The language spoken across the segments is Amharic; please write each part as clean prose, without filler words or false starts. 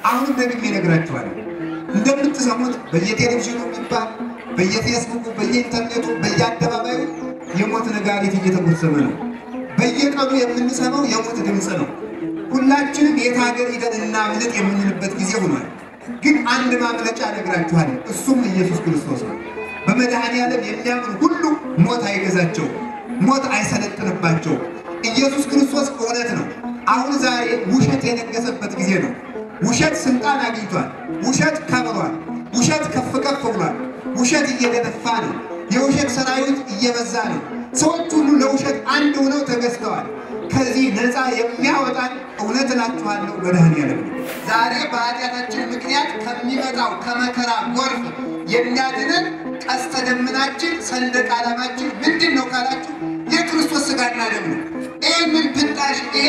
አሁን ደግሜ እነግራችኋለሁ እንደምትሰሙት በየቴሌቪዥኑ ይባል በየፌስቡኩ በየኢንተርኔቱ በየአደባባዩ የሞት ነጋሪት እየተጎሰመ ነው። በየቀኑ የምንሰማው የሞት ድምጽ ነው። ሁላችንም የት ሀገር ሄደን እናምልጥ የምንልበት ጊዜ ሆኗል። ግን አንድ ማምለጫ እነግራችኋለሁ፣ እሱም ኢየሱስ ክርስቶስ ነው። በመድኃኔዓለም የሚያምን ሁሉ ሞት አይገዛቸው፣ ሞት አይሰለጥንባቸው። ኢየሱስ ክርስቶስ እውነት ነው። አሁን ዛሬ ውሸት የነገሰበት ጊዜ ነው። ውሸት ስልጣን አግኝቷል። ውሸት ከብሯል። ውሸት ከፍ ከፍ ብሏል። ውሸት እየደነፋ ነው። የውሸት ሰራዊት እየበዛ ነው። ሰዎች ሁሉ ለውሸት አንድ ሆነው ተገዝተዋል። ከዚህ ነፃ የሚያወጣን እውነት እላችኋለሁ መድኃኔዓለም ነው። ዛሬ በኃጢአታችን ምክንያት ከሚመጣው ከመከራ ጎርፍ የሚያድነን ቀስተ ደመናችን ሰንደቅ ዓላማችን ምንድን ነው ካላችሁ የክርስቶስ ሥጋና ደም ነው። ይህንን ብጣሽ ይሄ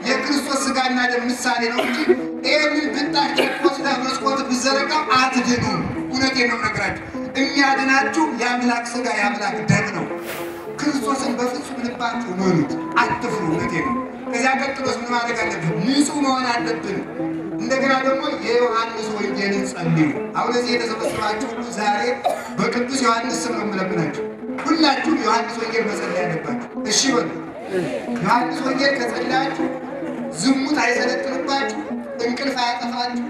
የክርስቶስ ሥጋና ደም ምሳሌ ነው እንጂ ይህንን ብጣሽ ጨቆስና መስኮት ብዘረጋ አትድኑም። እውነቴን ነው የምነግራችሁ። የሚያድናችሁ የአምላክ ሥጋ የአምላክ ደም ነው። ክርስቶስን በፍጹም ልባችሁ መኑት፣ አትፍሩ። እውነቴን ነው። ከዚያ ቀጥሎስ ምን ማድረግ አለብን? ንጹሕ መሆን አለብን። እንደገና ደግሞ የዮሐንስ ወንጌልን ጸልዩ። አሁን እዚህ የተሰበሰባችሁ ሁሉ ዛሬ በቅዱስ ዮሐንስ ስም ነው የምለምናችሁ። ሁላችሁም ዮሐንስ ወንጌል መጸለይ አለባችሁ። እሺ በሉ። ዮሐንስ ወንጌል ከጸለያችሁ ዝሙት አይሰለጥንባችሁ፣ እንቅልፍ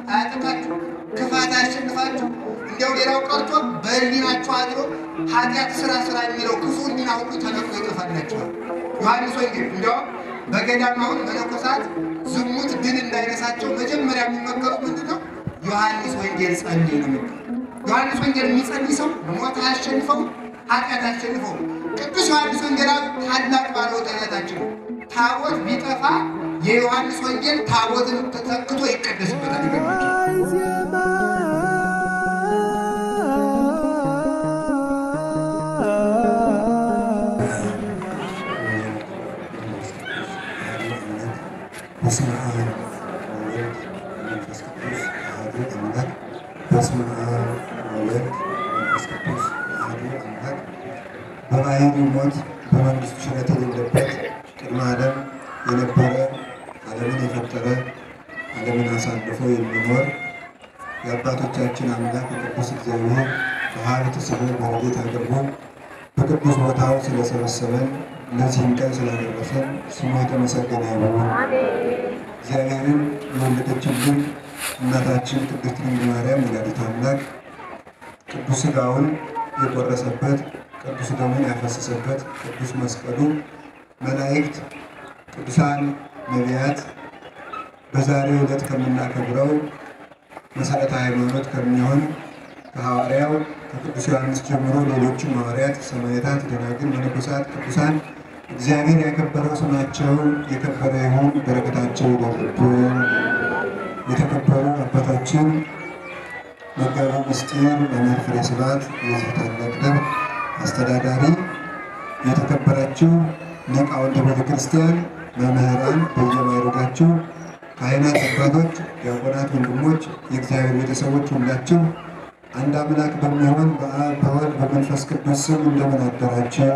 አያጠፋችሁ፣ ክፋት አያሸንፋችሁ። እንዲያው ሌላው ቀርቶ በሕሊናችሁ አድሮ ኃጢአት ስራ የሚለው ክፉ ሕሊና ሁሉ ተነቅሎ ይጠፋላችኋል። ዮሐንስ ወንጌል እንዲያውም በገዳም አሁን መነኮሳት ዝሙት ድል እንዳይነሳቸው መጀመሪያ የሚመከሩት ምንድን ነው? ዮሐንስ ወንጌል ጸልይ ነው የሚባለው። ዮሐንስ ወንጌል የሚጸልይ ሰው ሞት አያሸንፈው፣ ኃጢአት አያሸንፈው። ቅዱስ ዮሐንስ ወንጌላዊ ታላቅ ባለውለታችን ነው። ታቦት ቢጠፋ የዮሐንስ ወንጌል ታቦትን ተተክቶ ይቀደስበታል። በስመ አብ ወወልድ ወመንፈስ ቅዱስ አሐዱ አምላክ። በስመ አብ ወወልድ ወመንፈስ ቅዱስ አሐዱ አምላክ። በባሕርዩ ሞት በመንግሥቱ ሽረት የሌለበት ቅድመ ዓለም የነበረ ዓለምን የፈጠረ ዓለምን አሳልፎ የሚኖር የአባቶቻችን አምላክ ቅዱስ እግዚአብሔር በሀብት ስቦ በረድኤት አቅርቦ በቅዱስ ቦታው ስለሰበሰበን ለዚህም ቀን ስላደረሰን ስሙ የተመሰገነ ይሁን። እግዚአብሔርን የወለደችልን እናታችን ቅድስት ድንግል ማርያም ወላዲተ አምላክ ቅዱስ ሥጋውን የቆረሰበት ቅዱስ ደሙን ያፈሰሰበት ቅዱስ መስቀሉ መላእክት፣ ቅዱሳን ነቢያት በዛሬው ዕለት ከምናከብረው መሠረተ ሃይማኖት ከሚሆን ከሐዋርያው ከቅዱስ ዮሐንስ ጀምሮ ሌሎችም ሐዋርያት፣ ሰማዕታት፣ ደናግል፣ መነኮሳት፣ ቅዱሳን እግዚአብሔር ያከበረው ስማቸው የከበረ ይሁን። በረከታቸው ይደርብን። የተከበሩ አባታችን መጋቤ ምስጢር መምህር ፍሬ ስብሐት የዚህ ታላቅ ደብር አስተዳዳሪ፣ የተከበራችሁ ሊቃውንተ ቤተ ክርስቲያን፣ መምህራን በየማዕረጋችሁ፣ ካህናት፣ አባቶች፣ ዲያቆናት፣ ወንድሞች፣ የእግዚአብሔር ቤተሰቦች ሁላችሁ አንድ አምላክ በሚሆን በአብ በወልድ በመንፈስ ቅዱስ ስም እንደምን አደራችሁ?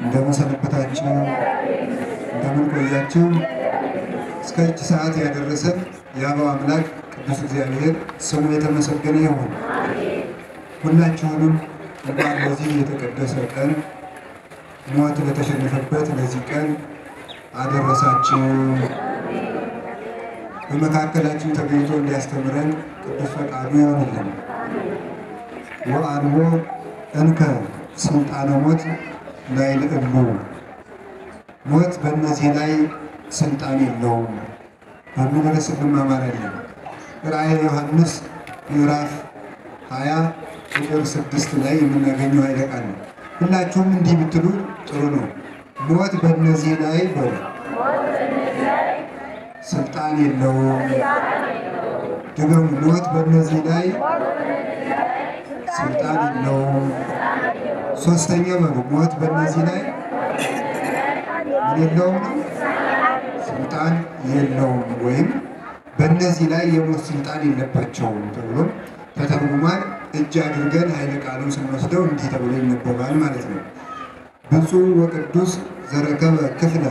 እንደምን ሰነበታችሁ? እንደምን ቆያችሁ? እስከዚች ሰዓት ያደረሰን የአበው አምላክ ቅዱስ እግዚአብሔር ስሙ የተመሰገነ ይሁን። ሁላችሁንም እንኳን ለዚህ የተቀደሰ ቀን ሞት ለተሸነፈበት ለዚህ ቀን አደረሳችሁ። በመካከላችን ተገኝቶ እንዲያስተምረን ቅዱስ ፈቃዱ ይሆንልን። ወአልቦ እንከ ስልጣነ ሞት ላይ ልዕሉ፣ ሞት በእነዚህ ላይ ስልጣን የለውም በሚል ርዕስ እንማማራለን። ራእየ ዮሐንስ ምዕራፍ 20 ቁጥር 6 ላይ የምናገኘው ኃይለ ቃል ነው። ሁላችሁም እንዲህ ብትሉ ጥሩ ነው። ሞት በእነዚህ ላይ በሉ ስልጣን የለውም። ድገሙ። ሞት በእነዚህ ላይ ስልጣን የለውም። ሶስተኛ በሉ። ሞት በእነዚህ ላይ ምን የለውም? ስልጣን የለውም፣ ወይም በእነዚህ ላይ የሞት ስልጣን የለባቸውም ተብሎ ተተርጉሟል። እጅ አድርገን ኃይለ ቃሉን ስንወስደው እንዲህ ተብሎ ይነበባል ማለት ነው። ብፁዕ ወቅዱስ ዘረከበ ክፍለ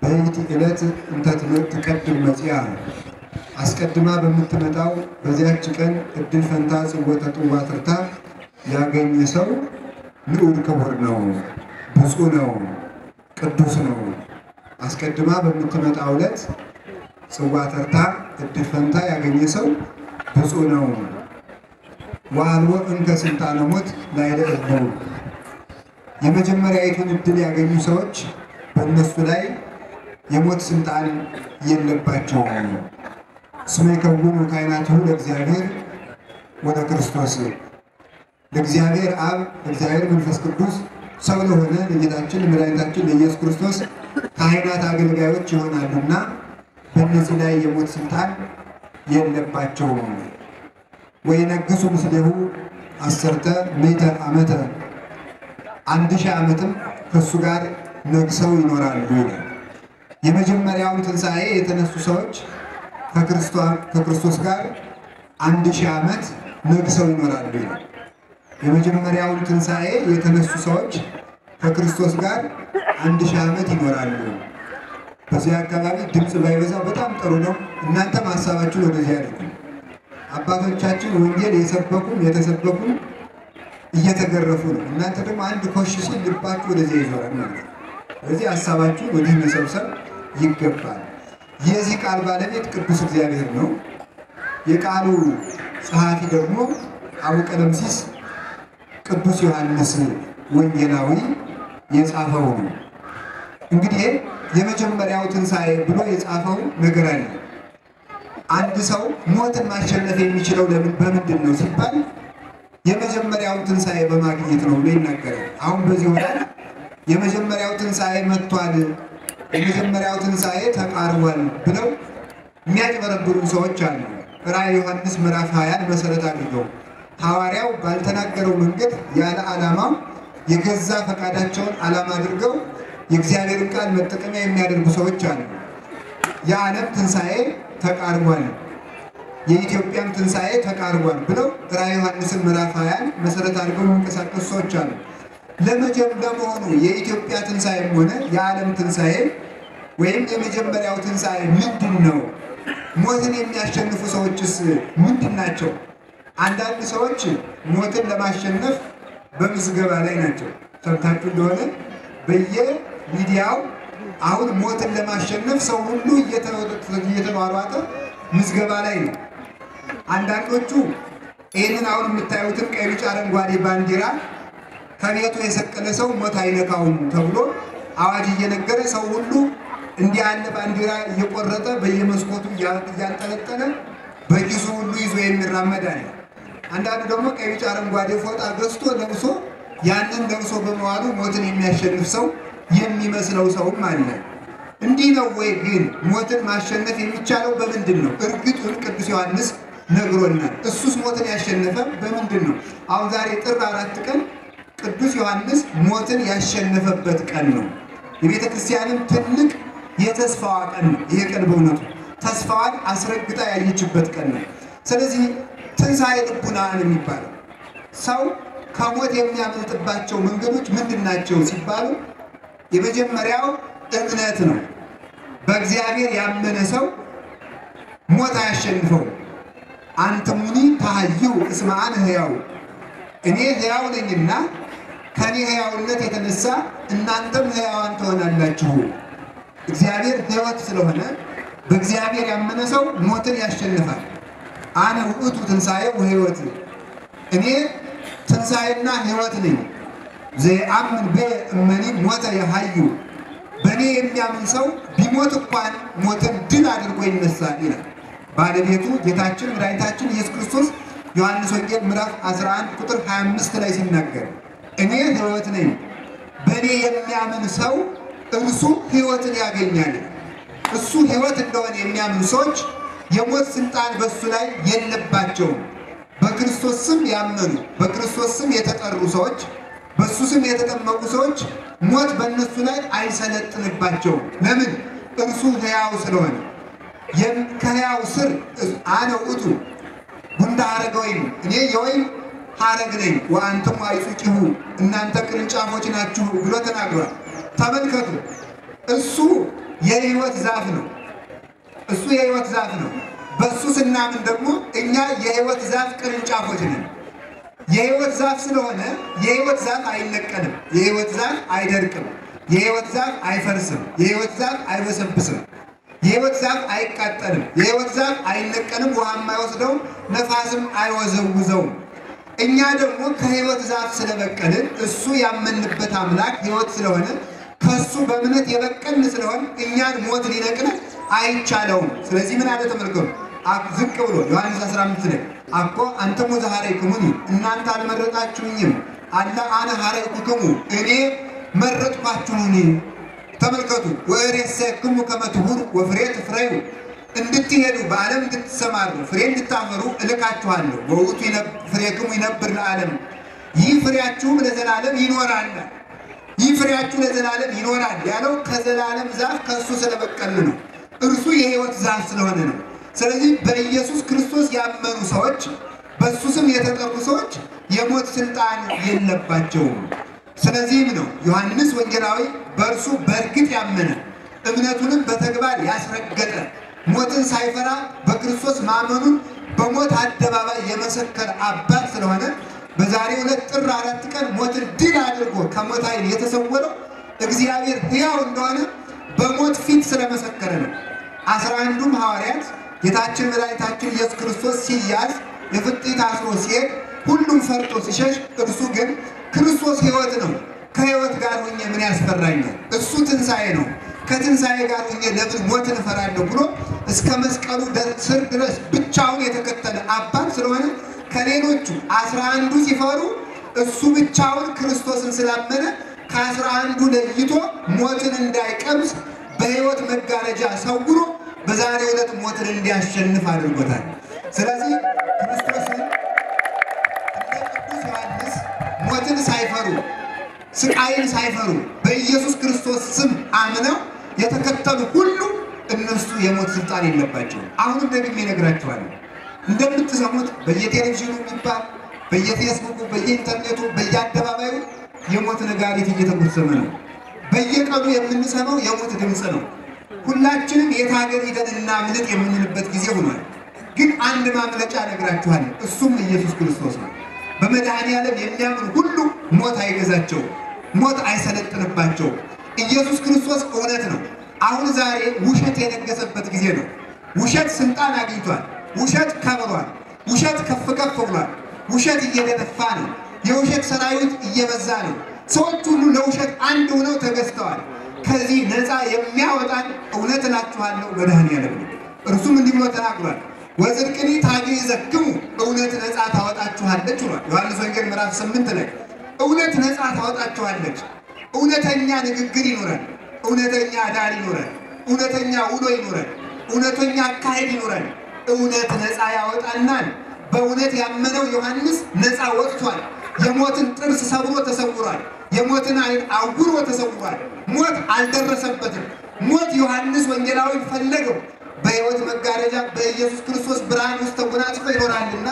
በይቲ ዕለት እንተ ትቀድም መጽአ አስቀድማ በምትመጣው በዚያች ቀን እድል ፈንታ ጽወተ ጽዋ ተርታ ያገኘ ሰው ንዑድ ክቡር ነው፣ ብፁዕ ነው፣ ቅዱስ ነው። አስቀድማ በምትመጣው ዕለት ጽዋ ተርታ እድል ፈንታ ያገኘ ሰው ብፁዕ ነው። ወአልቦ እንከ ስልጣነ ሞት ላዕለ እሉ የመጀመሪያዊቱን እድል ያገኙ ሰዎች በእነሱ ላይ የሞት ስልጣን የለባቸውም። እስመ ይከውኑ ካህናቲሁ ለእግዚአብሔር ወለክርስቶስ ለእግዚአብሔር አብ ለእግዚአብሔር መንፈስ ቅዱስ ሰው ለሆነ ለጌታችን ለመድኃኒታችን ለኢየሱስ ክርስቶስ ካህናት አገልጋዮች ይሆናሉና በእነዚህ ላይ የሞት ስልጣን የለባቸውም። ወይነግሡ ምስሌሁ 10 ዓመተ 1000 ዓመትም ከእሱ ጋር ነግሰው ይኖራሉ ይላል። የመጀመሪያውን ትንሣኤ የተነሱ ሰዎች ከክርስቶስ ጋር 1000 ዓመት ነግሰው ይኖራሉ ይላል። የመጀመሪያውን ትንሣኤ የተነሱ ሰዎች ከክርስቶስ ጋር 1000 ዓመት ይኖራሉ። በዚህ አካባቢ ድምፅ ባይበዛ በጣም ጥሩ ነው። እናንተም ሀሳባችሁን ወደዚህ አድርጉ። አባቶቻችን ወንጌል የሰበኩም የተሰበኩም እየተገረፉ ነው። እናንተ ደግሞ አንድ ኮሽ ሲል ልባችሁ ወደዚህ ይዞራል ማለት ነው። ስለዚህ ሀሳባችሁን ወዲህ መሰብሰብ ይገባል። የዚህ ቃል ባለቤት ቅዱስ እግዚአብሔር ነው። የቃሉ ጸሐፊ ደግሞ አቡነ ቀለምሲስ ቅዱስ ዮሐንስ ወንጌላዊ የጻፈው ነው። እንግዲህ የመጀመሪያው ትንሣኤ ብሎ የጻፈው ነገር አለ። አንድ ሰው ሞትን ማሸነፍ የሚችለው በምንድን ነው ሲባል የመጀመሪያውን ትንሣኤ በማግኘት ነው ብሎ ይናገራል። አሁን በዚህ ወራት የመጀመሪያው ትንሣኤ መጥቷል፣ የመጀመሪያው ትንሣኤ ተቃርቧል ብለው የሚያጭበረብሩ ሰዎች አሉ። ራዕየ ዮሐንስ ምዕራፍ 20 መሰረት አድርገው ሐዋርያው ባልተናገረው መንገድ ያለ ዓላማው የገዛ ፈቃዳቸውን ዓላማ አድርገው የእግዚአብሔርን ቃል መጠቀሚያ የሚያደርጉ ሰዎች አሉ። የዓለም ትንሣኤ ተቃርቧል፣ የኢትዮጵያም ትንሣኤ ተቃርቧል ብለው ራዕየ ዮሐንስን ምዕራፍ 20 መሰረት አድርገው የሚንቀሳቀሱ ሰዎች አሉ። ለመሆኑ የኢትዮጵያ ትንሣኤም ሆነ የዓለም ትንሣኤ ወይም የመጀመሪያው ትንሣኤ ምንድን ነው? ሞትን የሚያሸንፉ ሰዎችስ ምንድን ናቸው? አንዳንድ ሰዎች ሞትን ለማሸነፍ በምዝገባ ላይ ናቸው። ሰምታችሁ እንደሆነ በየሚዲያው አሁን ሞትን ለማሸነፍ ሰው ሁሉ እየተሯሯጠ ምዝገባ ላይ ነው። አንዳንዶቹ ይህንን አሁን የምታዩትን ቀይ፣ ቢጫ፣ አረንጓዴ ባንዲራ ከቤቱ የሰቀለ ሰው ሞት አይነካውም ተብሎ አዋጅ እየነገረ ሰው ሁሉ እንዲህ ያለ ባንዲራ እየቆረጠ በየመስኮቱ እያንጠለጠለ በኪሱ ሁሉ ይዞ የሚራመድ አለ። አንዳንዱ ደግሞ ቀይ፣ ቢጫ፣ አረንጓዴ ፎጣ ገዝቶ ለብሶ ያንን ለብሶ በመዋሉ ሞትን የሚያሸንፍ ሰው የሚመስለው ሰውም አለ። እንዲህ ነው ወይ ግን ሞትን ማሸነፍ የሚቻለው በምንድን ነው? እርግጡን ቅዱስ ዮሐንስ ነግሮናል። እሱስ ሞትን ያሸነፈ በምንድን ነው? አሁን ዛሬ ጥር 4 ቀን ቅዱስ ዮሐንስ ሞትን ያሸነፈበት ቀን ነው። የቤተ ክርስቲያንም ትልቅ የተስፋዋ ቀን ነው። ይሄ ቀን በእውነቱ ተስፋዋን አስረግጣ ያየችበት ቀን ነው። ስለዚህ ትንሣኤ ልቡና ነው የሚባለው። ሰው ከሞት የሚያመልጥባቸው መንገዶች ምንድን ናቸው ሲባሉ የመጀመሪያው እምነት ነው። በእግዚአብሔር ያመነ ሰው ሞት አያሸንፈው። አንትሙኒ ታህዩ እስመ አነ ሕያው፣ እኔ ሕያው ነኝና ከኔ ሕያውነት የተነሳ እናንተም ሕያዋን ትሆናላችሁ። እግዚአብሔር ሕይወት ስለሆነ በእግዚአብሔር ያመነ ሰው ሞትን ያሸንፋል። አነ ውእቱ ትንሣኤ ወሕይወት፣ እኔ ትንሣኤና ሕይወት ነኝ። ዘየአምን በእመኒ ሞተ የሐዩ፣ በእኔ የሚያምን ሰው ቢሞት እንኳን ሞትን ድል አድርጎ ይነሳል ይላል ባለቤቱ ጌታችን መድኃኒታችን ኢየሱስ ክርስቶስ ዮሐንስ ወንጌል ምዕራፍ 11 ቁጥር 25 ላይ ሲናገር እኔ ሕይወት ነኝ፣ በእኔ የሚያምን ሰው እርሱ ሕይወትን ያገኛል። እሱ ሕይወት እንደሆነ የሚያምን ሰዎች የሞት ስልጣን በሱ ላይ የለባቸውም። በክርስቶስ ስም ያመኑ፣ በክርስቶስ ስም የተጠሩ ሰዎች፣ በሱ ስም የተጠመቁ ሰዎች ሞት በእነሱ ላይ አይሰለጥንባቸውም። ለምን? እርሱ ሕያው ስለሆነ። ከሕያው ስር አነ ውእቱ ጉንደ ሐረገ ወይን፣ እኔ የወይን ሐረግ ነኝ፣ ወአንትሙ አይጹቂሁ፣ እናንተ ቅርንጫፎች ናችሁ ብሎ ተናግሯል። ተመልከቱ፣ እሱ የሕይወት ዛፍ ነው። እሱ የሕይወት ዛፍ ነው። በሱ ስናምን ደግሞ እኛ የሕይወት ዛፍ ቅርንጫፎች ነን። የሕይወት ዛፍ ስለሆነ የሕይወት ዛፍ አይነቀልም፣ የሕይወት ዛፍ አይደርቅም፣ የሕይወት ዛፍ አይፈርስም፣ የሕይወት ዛፍ አይበሰብስም፣ የሕይወት ዛፍ አይቃጠልም፣ የሕይወት ዛፍ አይነቀልም፣ ውሃም አይወስደውም፣ ነፋስም አይወዘውዘውም። እኛ ደግሞ ከሕይወት ዛፍ ስለበቀልን እሱ ያመንበት አምላክ ሕይወት ስለሆነ ከሱ በእምነት የበቀልን ስለሆን እኛን ሞት ሊነቅለን አይቻለውም። ስለዚህ ምን አለ ተመልከቱ፣ ዝቅ ብሎ ዮሐንስ 15 ላይ አኮ አንተሙ ዘሐረይክሙኒ እናንተ አልመረጣችሁኝም አላ አነ ሐረይኩክሙ እኔ መረጥኳችሁኒ። ተመልከቱ ወእሬሰክሙ ከመ ትሁሩ ወፍሬ ትፍረዩ እንድትሄዱ በዓለም እንድትሰማሩ ፍሬ እንድታፈሩ እልካችኋለሁ። በውእቱ ፍሬክሙ ይነብር ለዓለም ይህ ፍሬያችሁም ለዘላለም ይኖራል። ይህ ፍሬያችሁ ለዘላለም ይኖራል ያለው ከዘላለም ዛፍ ከእሱ ስለበቀልን ነው። እርሱ የሕይወት ዛፍ ስለሆነ ነው። ስለዚህ በኢየሱስ ክርስቶስ ያመኑ ሰዎች በእሱ ስም የተጠሩ ሰዎች የሞት ስልጣን የለባቸውም። ስለዚህም ነው ዮሐንስ ወንጌላዊ በእርሱ በእርግጥ ያመነ እምነቱንም በተግባር ያስረገጠ ሞትን ሳይፈራ በክርስቶስ ማመኑን በሞት አደባባይ የመሰከረ አባት ስለሆነ በዛሬው ዕለት ጥር 4 ቀን ሞትን ድል አድርጎ ከሞት ኃይል የተሰወረው እግዚአብሔር ሕያው እንደሆነ በሞት ፊት ስለመሰከረ ነው። 11ዱም ሐዋርያት ጌታችን መድኃኒታችን ኢየሱስ ክርስቶስ ሲያዝ የፍጥኝ ታስሮ ሲሄድ ሁሉም ፈርቶ ሲሸሽ፣ እርሱ ግን ክርስቶስ ሕይወት ነው፣ ከሕይወት ጋር ሆኜ ምን ያስፈራኛል? እሱ ትንሣኤ ነው፣ ከትንሣኤ ጋር ሆኜ ለምን ሞትን እፈራለሁ ብሎ እስከ መስቀሉ ስር ድረስ ብቻውን የተከተለ አባት ስለሆነ ከሌሎቹ 11ዱ ሲፈሩ እሱ ብቻውን ክርስቶስን ስላመነ ከ11ዱ ለይቶ ሞትን እንዳይቀምስ በሕይወት መጋረጃ ሰውሮ በዛሬው ዕለት ሞትን እንዲያሸንፍ አድርጎታል። ስለዚህ ክርስቶስን እንደ ቅዱስ ዮሐንስ ሞትን ሳይፈሩ ስቃይን ሳይፈሩ በኢየሱስ ክርስቶስ ስም አምነው የተከተሉ ሁሉ እነሱ የሞት ስልጣን የለባቸውም። አሁንም ደግሜ እነግራችኋለሁ፣ እንደምትሰሙት በየቴሌቪዥኑ የሚባል በየፌስቡኩ፣ በየኢንተርኔቱ፣ በየአደባባዩ የሞት ነጋሪት እየተጎሰመ ነው። በየቀኑ የምንሰማው የሞት ድምፅ ነው። ሁላችንም የት ሀገር ሄደን እናምልጥ የምንልበት ጊዜ ሆኗል። ግን አንድ ማምለጫ እነግራችኋለሁ፣ እሱም ኢየሱስ ክርስቶስ ነው። በመድኃኔዓለም የሚያምኑ ሁሉ ሞት አይገዛቸውም፣ ሞት አይሰለጥንባቸውም። ኢየሱስ ክርስቶስ እውነት ነው። አሁን ዛሬ ውሸት የነገሰበት ጊዜ ነው። ውሸት ስልጣን አግኝቷል። ውሸት ከብሯል። ውሸት ከፍ ከፍ ብሏል። ውሸት እየደነፋ ነው። የውሸት ሰራዊት እየበዛ ነው። ሰዎች ሁሉ ለውሸት አንድ ሆነው ተገዝተዋል። ከዚህ ነፃ የሚያወጣን እውነት እላችኋለሁ መድኃኔዓለም ነው። እርሱም እንዲህ ብሎ ተናግሯል፣ ወጽድቅኒ ታግዕዘክሙ እውነት ነፃ ታወጣችኋለች ብሏል። ዮሐንስ ወንጌል ምዕራፍ 8 ላይ እውነት ነፃ ታወጣችኋለች። እውነተኛ ንግግር ይኖራል፣ እውነተኛ ዳር ይኖራል፣ እውነተኛ ውሎ ይኖራል፣ እውነተኛ አካሄድ ይኖራል። እውነት ነፃ ያወጣናል። በእውነት ያመነው ዮሐንስ ነፃ ወጥቷል። የሞትን ጥርስ ሰብሮ ተሰውሯል። የሞትን ዓይን አውሮ ተሰውሯል። ሞት አልደረሰበትም። ሞት ዮሐንስ ወንጌላዊ ፈለገው። በሕይወት መጋረጃ በኢየሱስ ክርስቶስ ብርሃን ውስጥ ተጎናጽፎ ይኖራልና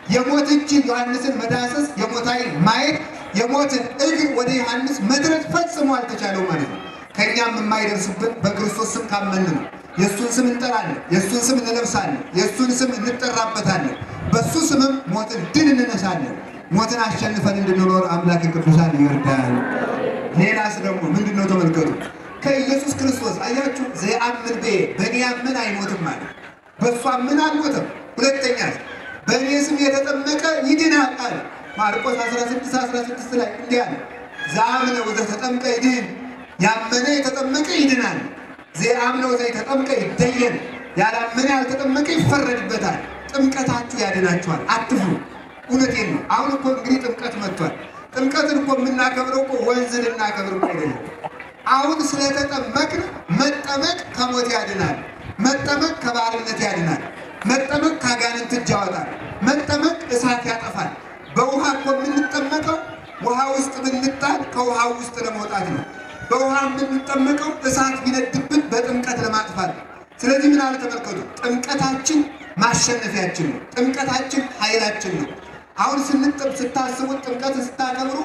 የሞት እጅ ዮሐንስን መዳሰስ፣ የሞት ዓይን ማየት፣ የሞትን እግር ወደ ዮሐንስ መድረስ ፈጽሞ አልተቻለው ማለት ነው። ከእኛም የማይደርስብን በክርስቶስ ስም ካመን ነው። የእሱን ስም እንጠራለን፣ የእሱን ስም እንለብሳለን፣ የእሱን ስም እንጠራበታለን። በእሱ ስምም ሞትን ድል እንነሳለን። ሞትን አሸንፈን እንድንኖር አምላክ ቅዱሳን ይርዳል። ሌላስ ደግሞ ምንድነው? ተመልከቱ። ከኢየሱስ ክርስቶስ አያችሁ፣ ዘየአምን በየ በእኔ ያመነ አይሞትም ማለት በእሱ አምን አልሞተም። ሁለተኛ በእኔ ስም የተጠመቀ ይድናል አለ። ማርቆስ 16:16 ላይ እንዲህ አለ፣ ዘአምነ ወዘተጠምቀ ይድን፣ ያመነ የተጠመቀ ይድናል። ዘአምነ ወዘተጠምቀ ይደየን፣ ያላመነ ያልተጠመቀ ይፈረድበታል። ጥምቀታችሁ ያድናችኋል፣ አትፍሩ። እውነቴን ነው። አሁን እኮ እንግዲህ ጥምቀት መጥቷል። ጥምቀትን እኮ የምናከብረው እኮ ወንዝ ልናከብር እኮ አይደለም። አሁን ስለተጠመቅን መጠመቅ ከሞት ያድናል። መጠመቅ ከባርነት ያድናል። መጠመቅ ከአጋንንት እጅ ያወጣል። መጠመቅ እሳት ያጠፋል። በውሃ እኮ የምንጠመቀው ውሃ ውስጥ ብንጣል ከውሃው ውስጥ ለመውጣት ነው። በውሃ የምንጠመቀው እሳት ቢነድብን በጥምቀት ለማጥፋት ነው። ስለዚህ ምን አለ ተመልከቱ፣ ጥምቀታችን ማሸነፊያችን ነው። ጥምቀታችን ኃይላችን ነው። አሁን ስታስቡት ጥምቀትን ስታከብሩ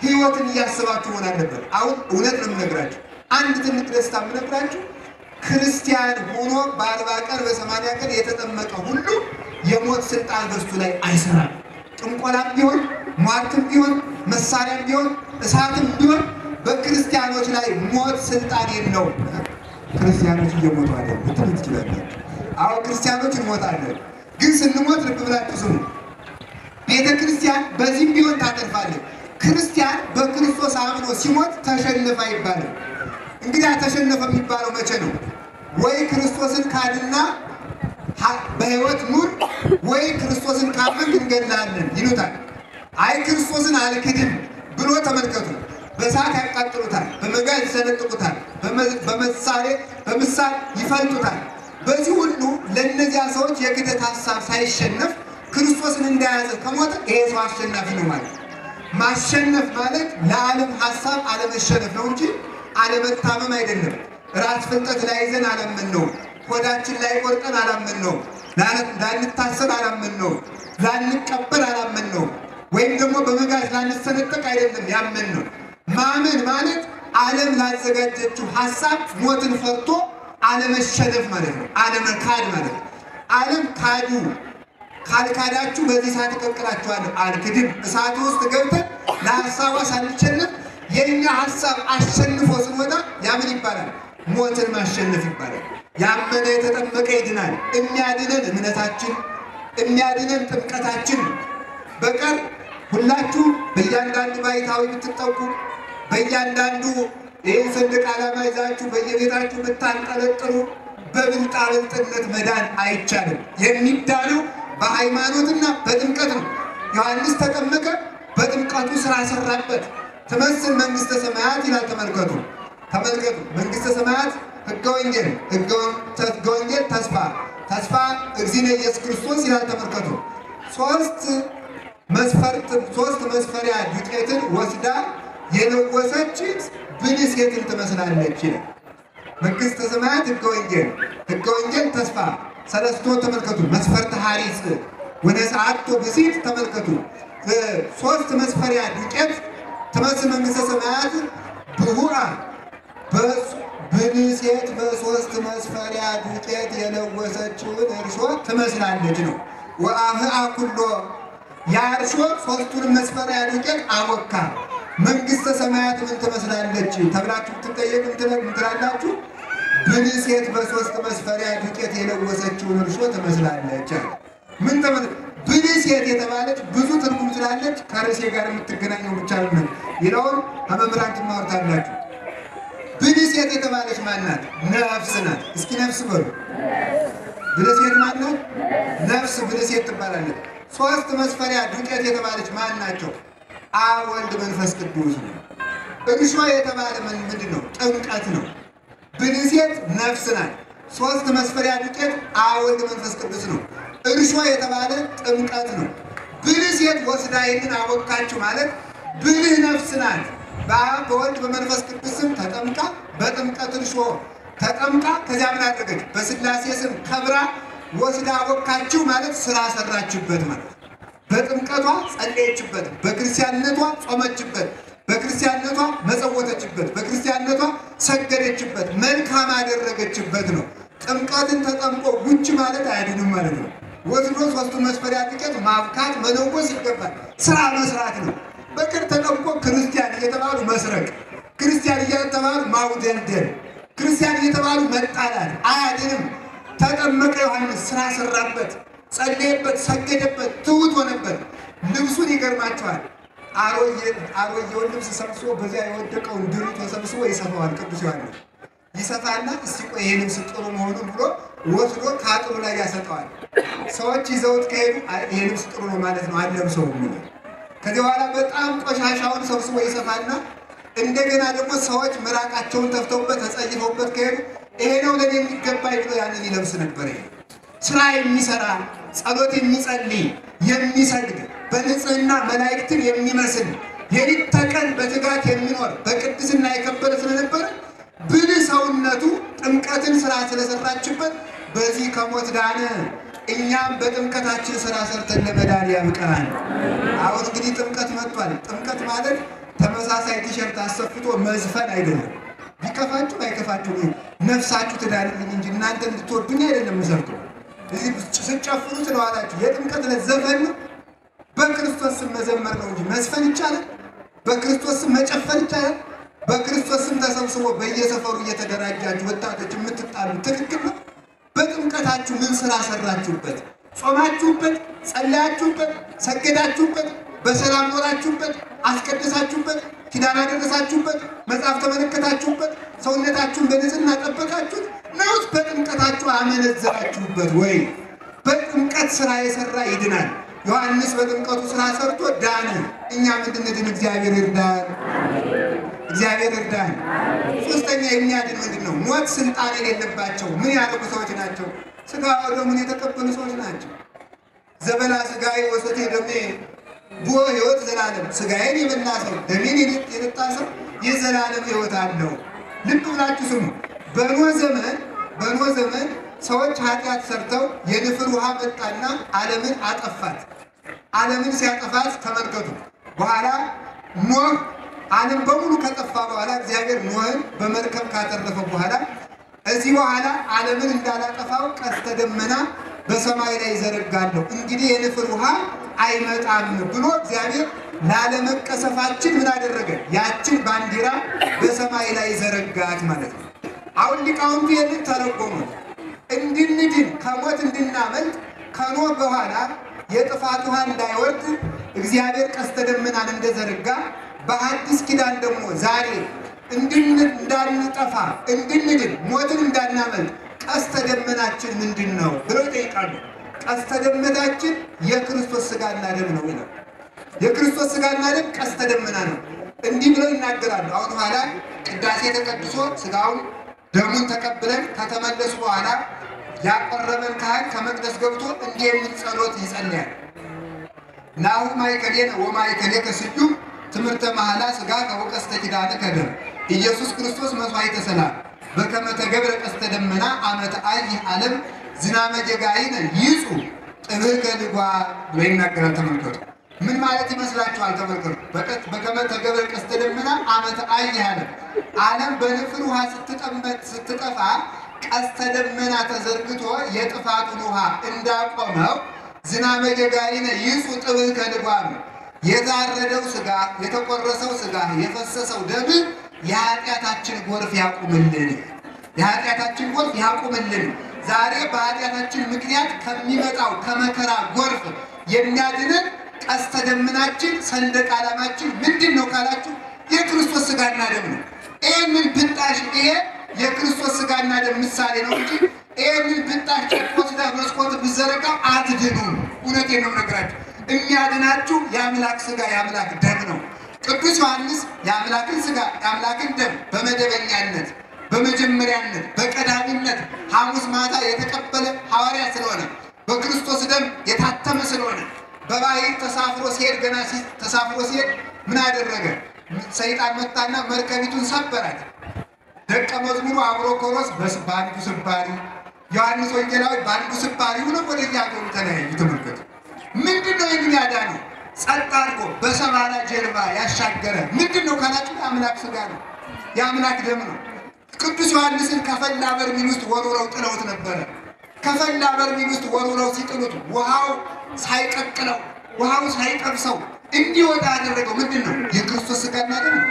ሕይወትን እያስባችሁ መሆን አለበት። አሁን እውነት ነው የምነግራችሁ። አንድ ትልቅ ደስታ የምነግራችሁ ክርስቲያን ሆኖ በ40 ቀን በ80 ቀን የተጠመቀ ሁሉ የሞት ስልጣን በእሱ ላይ አይሰራም። ጥንቆላም ቢሆን ሟርትም ቢሆን መሳሪያም ቢሆን እሳትም ቢሆን በክርስቲያኖች ላይ ሞት ስልጣን የለውም። ክርስቲያኖች እየሞቱ አይደል ልትሉ ትችላላችሁ። አዎ ክርስቲያኖች እንሞታለን። ግን ስንሞት ልብ ብላችሁ ስሙ። ቤተ ክርስቲያን በዚህም ቢሆን ታተርፋለች። ክርስቲያን በክርስቶስ አምኖ ሲሞት ተሸነፈ ይባላል። እንግዲህ ተሸነፈ የሚባለው መቼ ነው? ወይ ክርስቶስን ካድና በሕይወት ኑር፣ ወይ ክርስቶስን ካመንክ እንገድልሃለን ይሉታል። አይ ክርስቶስን አልክድም ብሎ ተመልከቱ። በእሳት ያቃጥሉታል፣ በመጋዝ ይሰነጥቁታል፣ በምሳር ይፈልጡታል። በዚህ ሁሉ ለእነዚያ ሰዎች የክደት ሀሳብ ሳይሸነፍ ክርስቶስን እንደያዘ ከሞተ ይሄ ሰው አሸናፊ ነው ማለት። ማሸነፍ ማለት ለዓለም ሀሳብ አለመሸነፍ ነው እንጂ አለመታመም አይደለም። ራስ ፍልጠት ላይ ይዘን አላመንነውም። ሆዳችን ላይ ቆርጠን አላመንነውም። ላንታሰር አላመንነውም። ላንቀበር አላመንነውም። ወይም ደግሞ በመጋዝ ላንሰነጠቅ አይደለም ያመንነው። ማመን ማለት ዓለም ላዘጋጀችው ሀሳብ ሞትን ፈርቶ አለመሸነፍ ማለት ነው። አለመካድ ማለት ነው። ዓለም ካዱ ካልካዳችሁ በዚህ ሰዓት እቀቅላችኋለሁ አልክድም። እሳት ውስጥ ገብተን ለሀሳቧ ሳንሸነፍ የኛ ሀሳብ አሸንፎ ስንወጣ ያምን ይባላል? ሞትን ማሸነፍ ይባላል። ያመነ የተጠመቀ ይድናል። የሚያድነን እምነታችን፣ የሚያድነን ጥምቀታችን በቀር ሁላችሁ በእያንዳንዱ ባይታዊ ብትጠቁ፣ በእያንዳንዱ ይህን ሰንደቅ ዓላማ ይዛችሁ በየቤታችሁ ብታንጠለጥሉ በብልጣብልጥነት መዳን አይቻልም። የሚዳነው በሃይማኖትና በጥምቀት ነው። ዮሐንስ ተጠመቀ፣ በጥምቀቱ ስራ ሰራበት። ትመስል መንግስተ ሰማያት ይላል። ተመልከቱ መንግስተ ሰማያት ሕገ ወንጌል ተስፋ እግዚእነ ኢየሱስ ክርስቶስ ይላል። ተመልከቱ ሶስት መስፈሪያ ዱቄትን ወስዳ የለወሰች ብልህ ሴትን ትመስላለች ይላል። መንግስተ ሰማያት ሕገ ወንጌል ተስፋ ሰለስቶ ተመልከቱ። መስፈርተ ሐሪጽ ወነሰዓቶ ብሲት ተመልከቱ። ሶስት መስፈሪያ ዱቄት ትመስል መንግስተ ሰማያት ብሁአ ብልህ ሴት በሶስት መስፈሪያ ዱቄት የለወሰችውን እርሾ ትመስላለች ነው። ወአብአ ኩሎ ያርሾ ሶስቱን መስፈሪያ ዱቄት አወካ። መንግስተ ሰማያት ምን ትመስላለች ተብላችሁ ትጠየቁ ትላላችሁ? ብልህ ሴት በሶስት መስፈሪያ ዱቄት የለወሰችውን እርሾ ትመስላለች። ምን ብልህ ሴት የተባለች ብዙ ትርጉም ስላለች ከርዕሴ ጋር የምትገናኘው ብቻ ነው። ይለውን ከመምህራን ትማሩታላችሁ። ብልህ ሴት የተባለች ማናት? ነፍስ ናት። እስኪ ነፍስ በሉ። ብልህ ሴት ማናት? ነፍስ ብልህ ሴት ትባላለች። ሶስት መስፈሪያ ዱቄት የተባለች ማን ናቸው? አብ ወልድ መንፈስ ቅዱስ ነው። እርሾ የተባለ ምንድን ነው? ጥምቀት ነው። ብልህ ሴት ነፍስ ናት። ሶስት መስፈሪያ ዱቄት አብ ወልድ መንፈስ ቅዱስ ነው። እርሾ የተባለ ጥምቀት ነው። ብልህ ሴት ወስዳ ይህንን አወቃችሁ ማለት ብልህ ነፍስ ናት። በአብ በወልድ በመንፈስ ቅዱስም ተጠምቃ በጥምቀት እርሾ ተጠምቃ ከዚያ ምን አደረገች? በስላሴ ስም ከብራ ወስዳ አወቃችሁ ማለት ስራ ሰራችበት ማለት። በጥምቀቷ ጸለየችበት፣ በክርስቲያንነቷ ጾመችበት፣ በክርስቲያንነቷ መጸወተችበት፣ በክርስቲያንነቷ ሰገደችበት፣ መልካም አደረገችበት ነው። ጥምቀትን ተጠምቆ ጉች ማለት አያድንም ማለት ነው። ወስዶ ሶስቱ መስፈሪያ ዱቄት ማብካት መለወስ ይገባል። ስራ መስራት ነው። በቅር ተጠምቆ ክርስቲያን እየተባሉ መስረቅ፣ ክርስቲያን እየተባሉ ማውደልደል፣ ክርስቲያን እየተባሉ መጣላት አያድንም። ተጠመቀ ዮሐንስ ስራ ሰራበት፣ ጸለየበት፣ ሰገደበት፣ ትሑት ሆነበት። ልብሱን ይገርማቸዋል። አሮጌውን ልብስ ሰብስቦ በዚያ የወደቀውን ድሪቶ ሰብስቦ ይሰፋዋል። ቅዱስ ዮሐንስ ይሰፋና እስቲ ቆይ ይሄ ልብስ ጥሩ መሆኑን ብሎ ወስዶ ከአጥሩ ላይ ያሰጠዋል። ሰዎች ይዘውት ከሄዱ ይሄ ልብስ ጥሩ ነው ማለት ነው አልለብሰውም ብሎ ከዚህ በኋላ በጣም ቆሻሻውን ሰብስቦ ይሰፋና እንደገና ደግሞ ሰዎች ምራቃቸውን ተፍተውበት ተጸይፈውበት ከሄዱ ይሄ ነው ለኔ የሚገባኝ ብሎ ያንን ይለብስ ነበር። ስራ የሚሰራ ጸሎት የሚጸልይ የሚሰግድ በንጽህና መላእክትን የሚመስል የሌት ተቀን በትጋት የሚኖር በቅድስና የከበረ ስለነበረ ብልህ ሰውነቱ ጥምቀትን ስራ ስለሰራችበት በዚህ ከሞት ዳነ። እኛም በጥምቀታችን ስራ ሰርተን ለመዳን ያብቀናል። አሁን እንግዲህ ጥምቀት መጥቷል። ጥምቀት ማለት ተመሳሳይ ቲሸርት አሰፍቶ መዝፈን አይደለም። ቢከፋችሁ አይከፋችሁ ነፍሳችሁ ትዳንልኝ እንጂ እናንተ እንድትወዱኝ አይደለም። መሰርቶ እዚህ ስጨፍሩ ስለዋላችሁ የጥምቀት ዕለት ዘፈን ነው። በክርስቶስ ስም መዘመር ነው እንጂ መስፈን ይቻላል? በክርስቶስ ስም መጨፈር ይቻላል? በክርስቶስ ስም ተሰብስቦ በየሰፈሩ እየተደራጃችሁ ወጣቶች የምትጣሉ ትክክል ነው? በጥምቀታችሁ ምን ስራ ሰራችሁበት? ጾማችሁበት? ጸለያችሁበት? ሰገዳችሁበት? በሰላም ኖራችሁበት? አስቀደሳችሁበት? ኪዳን አደረሳችሁበት? መጽሐፍ ተመለከታችሁበት? ሰውነታችሁን በንጽህና ጠበቃችሁት ነውስ? በጥምቀታችሁ አመነዘራችሁበት ወይ? በጥምቀት ስራ የሰራ ይድናል። ዮሐንስ በጥምቀቱ ስራ ሰርቶ ዳነ። እኛም እንድንድን እግዚአብሔር ይርዳን። እግዚአብሔር ይርዳን። ሶስተኛ የሚያድን ምንድነው? ሞት ስልጣን የሌለባቸው ምን ያደረጉ ሰዎች ናቸው? ስጋ ወደሙን የተቀበሉ ሰዎች ናቸው። ዘበላ ስጋዬ ወሰቴ ደሜ ቦ ሕይወት ዘላለም። ስጋዬን የበላ ሰው ደሜን የጠጣ ሰው የዘላለም ሕይወት አለው። ልብ ብላችሁ ስሙ። በኖህ ዘመን ሰዎች ኃጢአት ሰርተው የንፍር ውሃ መጣና ዓለምን አጠፋት። ዓለምን ሲያጠፋት ተመልከቱ። በኋላ ኖህ ዓለም በሙሉ ከጠፋ በኋላ እግዚአብሔር ኖህን በመርከብ ካተረፈ በኋላ እዚህ በኋላ ዓለምን እንዳላጠፋው ቀስተ ደመና በሰማይ ላይ ዘረጋለሁ፣ እንግዲህ የንፍር ውሃ አይመጣም ብሎ እግዚአብሔር ላለመቀሰፋችን ምን አደረገ? ያችን ባንዲራ በሰማይ ላይ ዘረጋት ማለት ነው። አሁን ሊቃውንቱ ይህንን ተረጎሙ። እንድንድን ከሞት እንድናመልጥ ከኖህ በኋላ የጥፋት ውሃ እንዳይወርድ እግዚአብሔር ቀስተ ደመናን እንደዘረጋ በአዲስ ኪዳን ደግሞ ዛሬ እንዳንጠፋ እንድንድን ሞትን እንዳናመልጥ ቀስተ ደመናችን ምንድን ነው ብለው ይጠይቃሉ። ቀስተ ደመናችን የክርስቶስ ሥጋና ደም ነው ይላል። የክርስቶስ ሥጋና ደም ቀስተ ደመና ነው። እንዲህ ብለው ይናገራሉ። አሁን በኋላ ቅዳሴ ተቀድሶ ሥጋውን ደሙን ተቀብለን ከተመለሱ በኋላ ያቀረበን ካህን ከመቅደስ ገብቶ እንዲህ የሚል ጸሎት ይጸልያል። ናሁ ማእከሌነ ወማእከሌከ ስዩም ትምህርተ መሐላ ሥጋ ከወቀስተ ኪዳነ ከደም ኢየሱስ ክርስቶስ መስዋዕተ ሰላም በከመ ተገብረ ቀስተ ደመና አመተ አይህ ዓለም ዝናመ ጀጋይነ ይጹ ጥብከ ልጓ ብሎ ይናገራል። ተመልከቱ። ምን ማለት ይመስላችኋል? ተመልከቱ። በከመ ተገብረ ቀስተ ደመና አመተ አይህ ዓለም በንፍር ውሃ ስትጠፋ ቀስተ ደመና ተዘርግቶ የጥፋቱን ውሃ እንዳቆመው ዝናመ ጀጋይነ ይጹ ጥብከ ልጓ የታረደው ሥጋ የተቆረሰው ሥጋ የፈሰሰው ደም የኃጢአታችን ጎርፍ ያቁምልን። የኃጢአታችን ጎርፍ ያቁምልን። ዛሬ በኃጢአታችን ምክንያት ከሚመጣው ከመከራ ጎርፍ የሚያድነን ቀስተ ደመናችን ሰንደቅ ዓላማችን ምንድን ነው ካላችሁ የክርስቶስ ሥጋና ደም ነው። ይህንን ብጣሽ ይሄ የክርስቶስ ሥጋና ደም ምሳሌ ነው እንጂ ይህንን ብጣሽ ወስዳ መስኮት ብዘረጋ አትድኑም። እውነቴን ነው ነገራችሁ። የሚያድናችሁ የአምላክ ሥጋ የአምላክ ደም ነው። ቅዱስ ዮሐንስ የአምላክን ሥጋ የአምላክን ደም በመደበኛነት በመጀመሪያነት በቀዳሚነት ሐሙስ ማታ የተቀበለ ሐዋርያ ስለሆነ በክርስቶስ ደም የታተመ ስለሆነ በባሕር ተሳፍሮ ሲሄድ ገና ተሳፍሮ ሲሄድ ምን አደረገ? ሰይጣን መጣና መርከቢቱን ሰበራት። ደቀ መዝሙሩ አብሮኮሮስ በአንዱ ስባሪ፣ ዮሐንስ ወንጌላዊ በአንዱ ስባሪ ሆነው ወደ ሀገሩ ተለያዩ። ተመልከቱ። ምንድነው የሚያዳነው? ጸጥ አድርጎ በሰማራ ጀልባ ያሻገረ ምንድነው ካላችሁ የአምላክ ሥጋ ነው፣ የአምላክ ደም ነው። ቅዱስ ዮሐንስን ከፈላ በርሜል ውስጥ ወርውረው ጥለውት ነበረ። ከፈላ በርሜል ውስጥ ወርውረው ሲጥሉት ውሃው ሳይቀቅለው ውሃው ሳይጠብሰው እንዲወጣ ያደረገው ምንድነው? የክርስቶስ ሥጋና ደም ነው።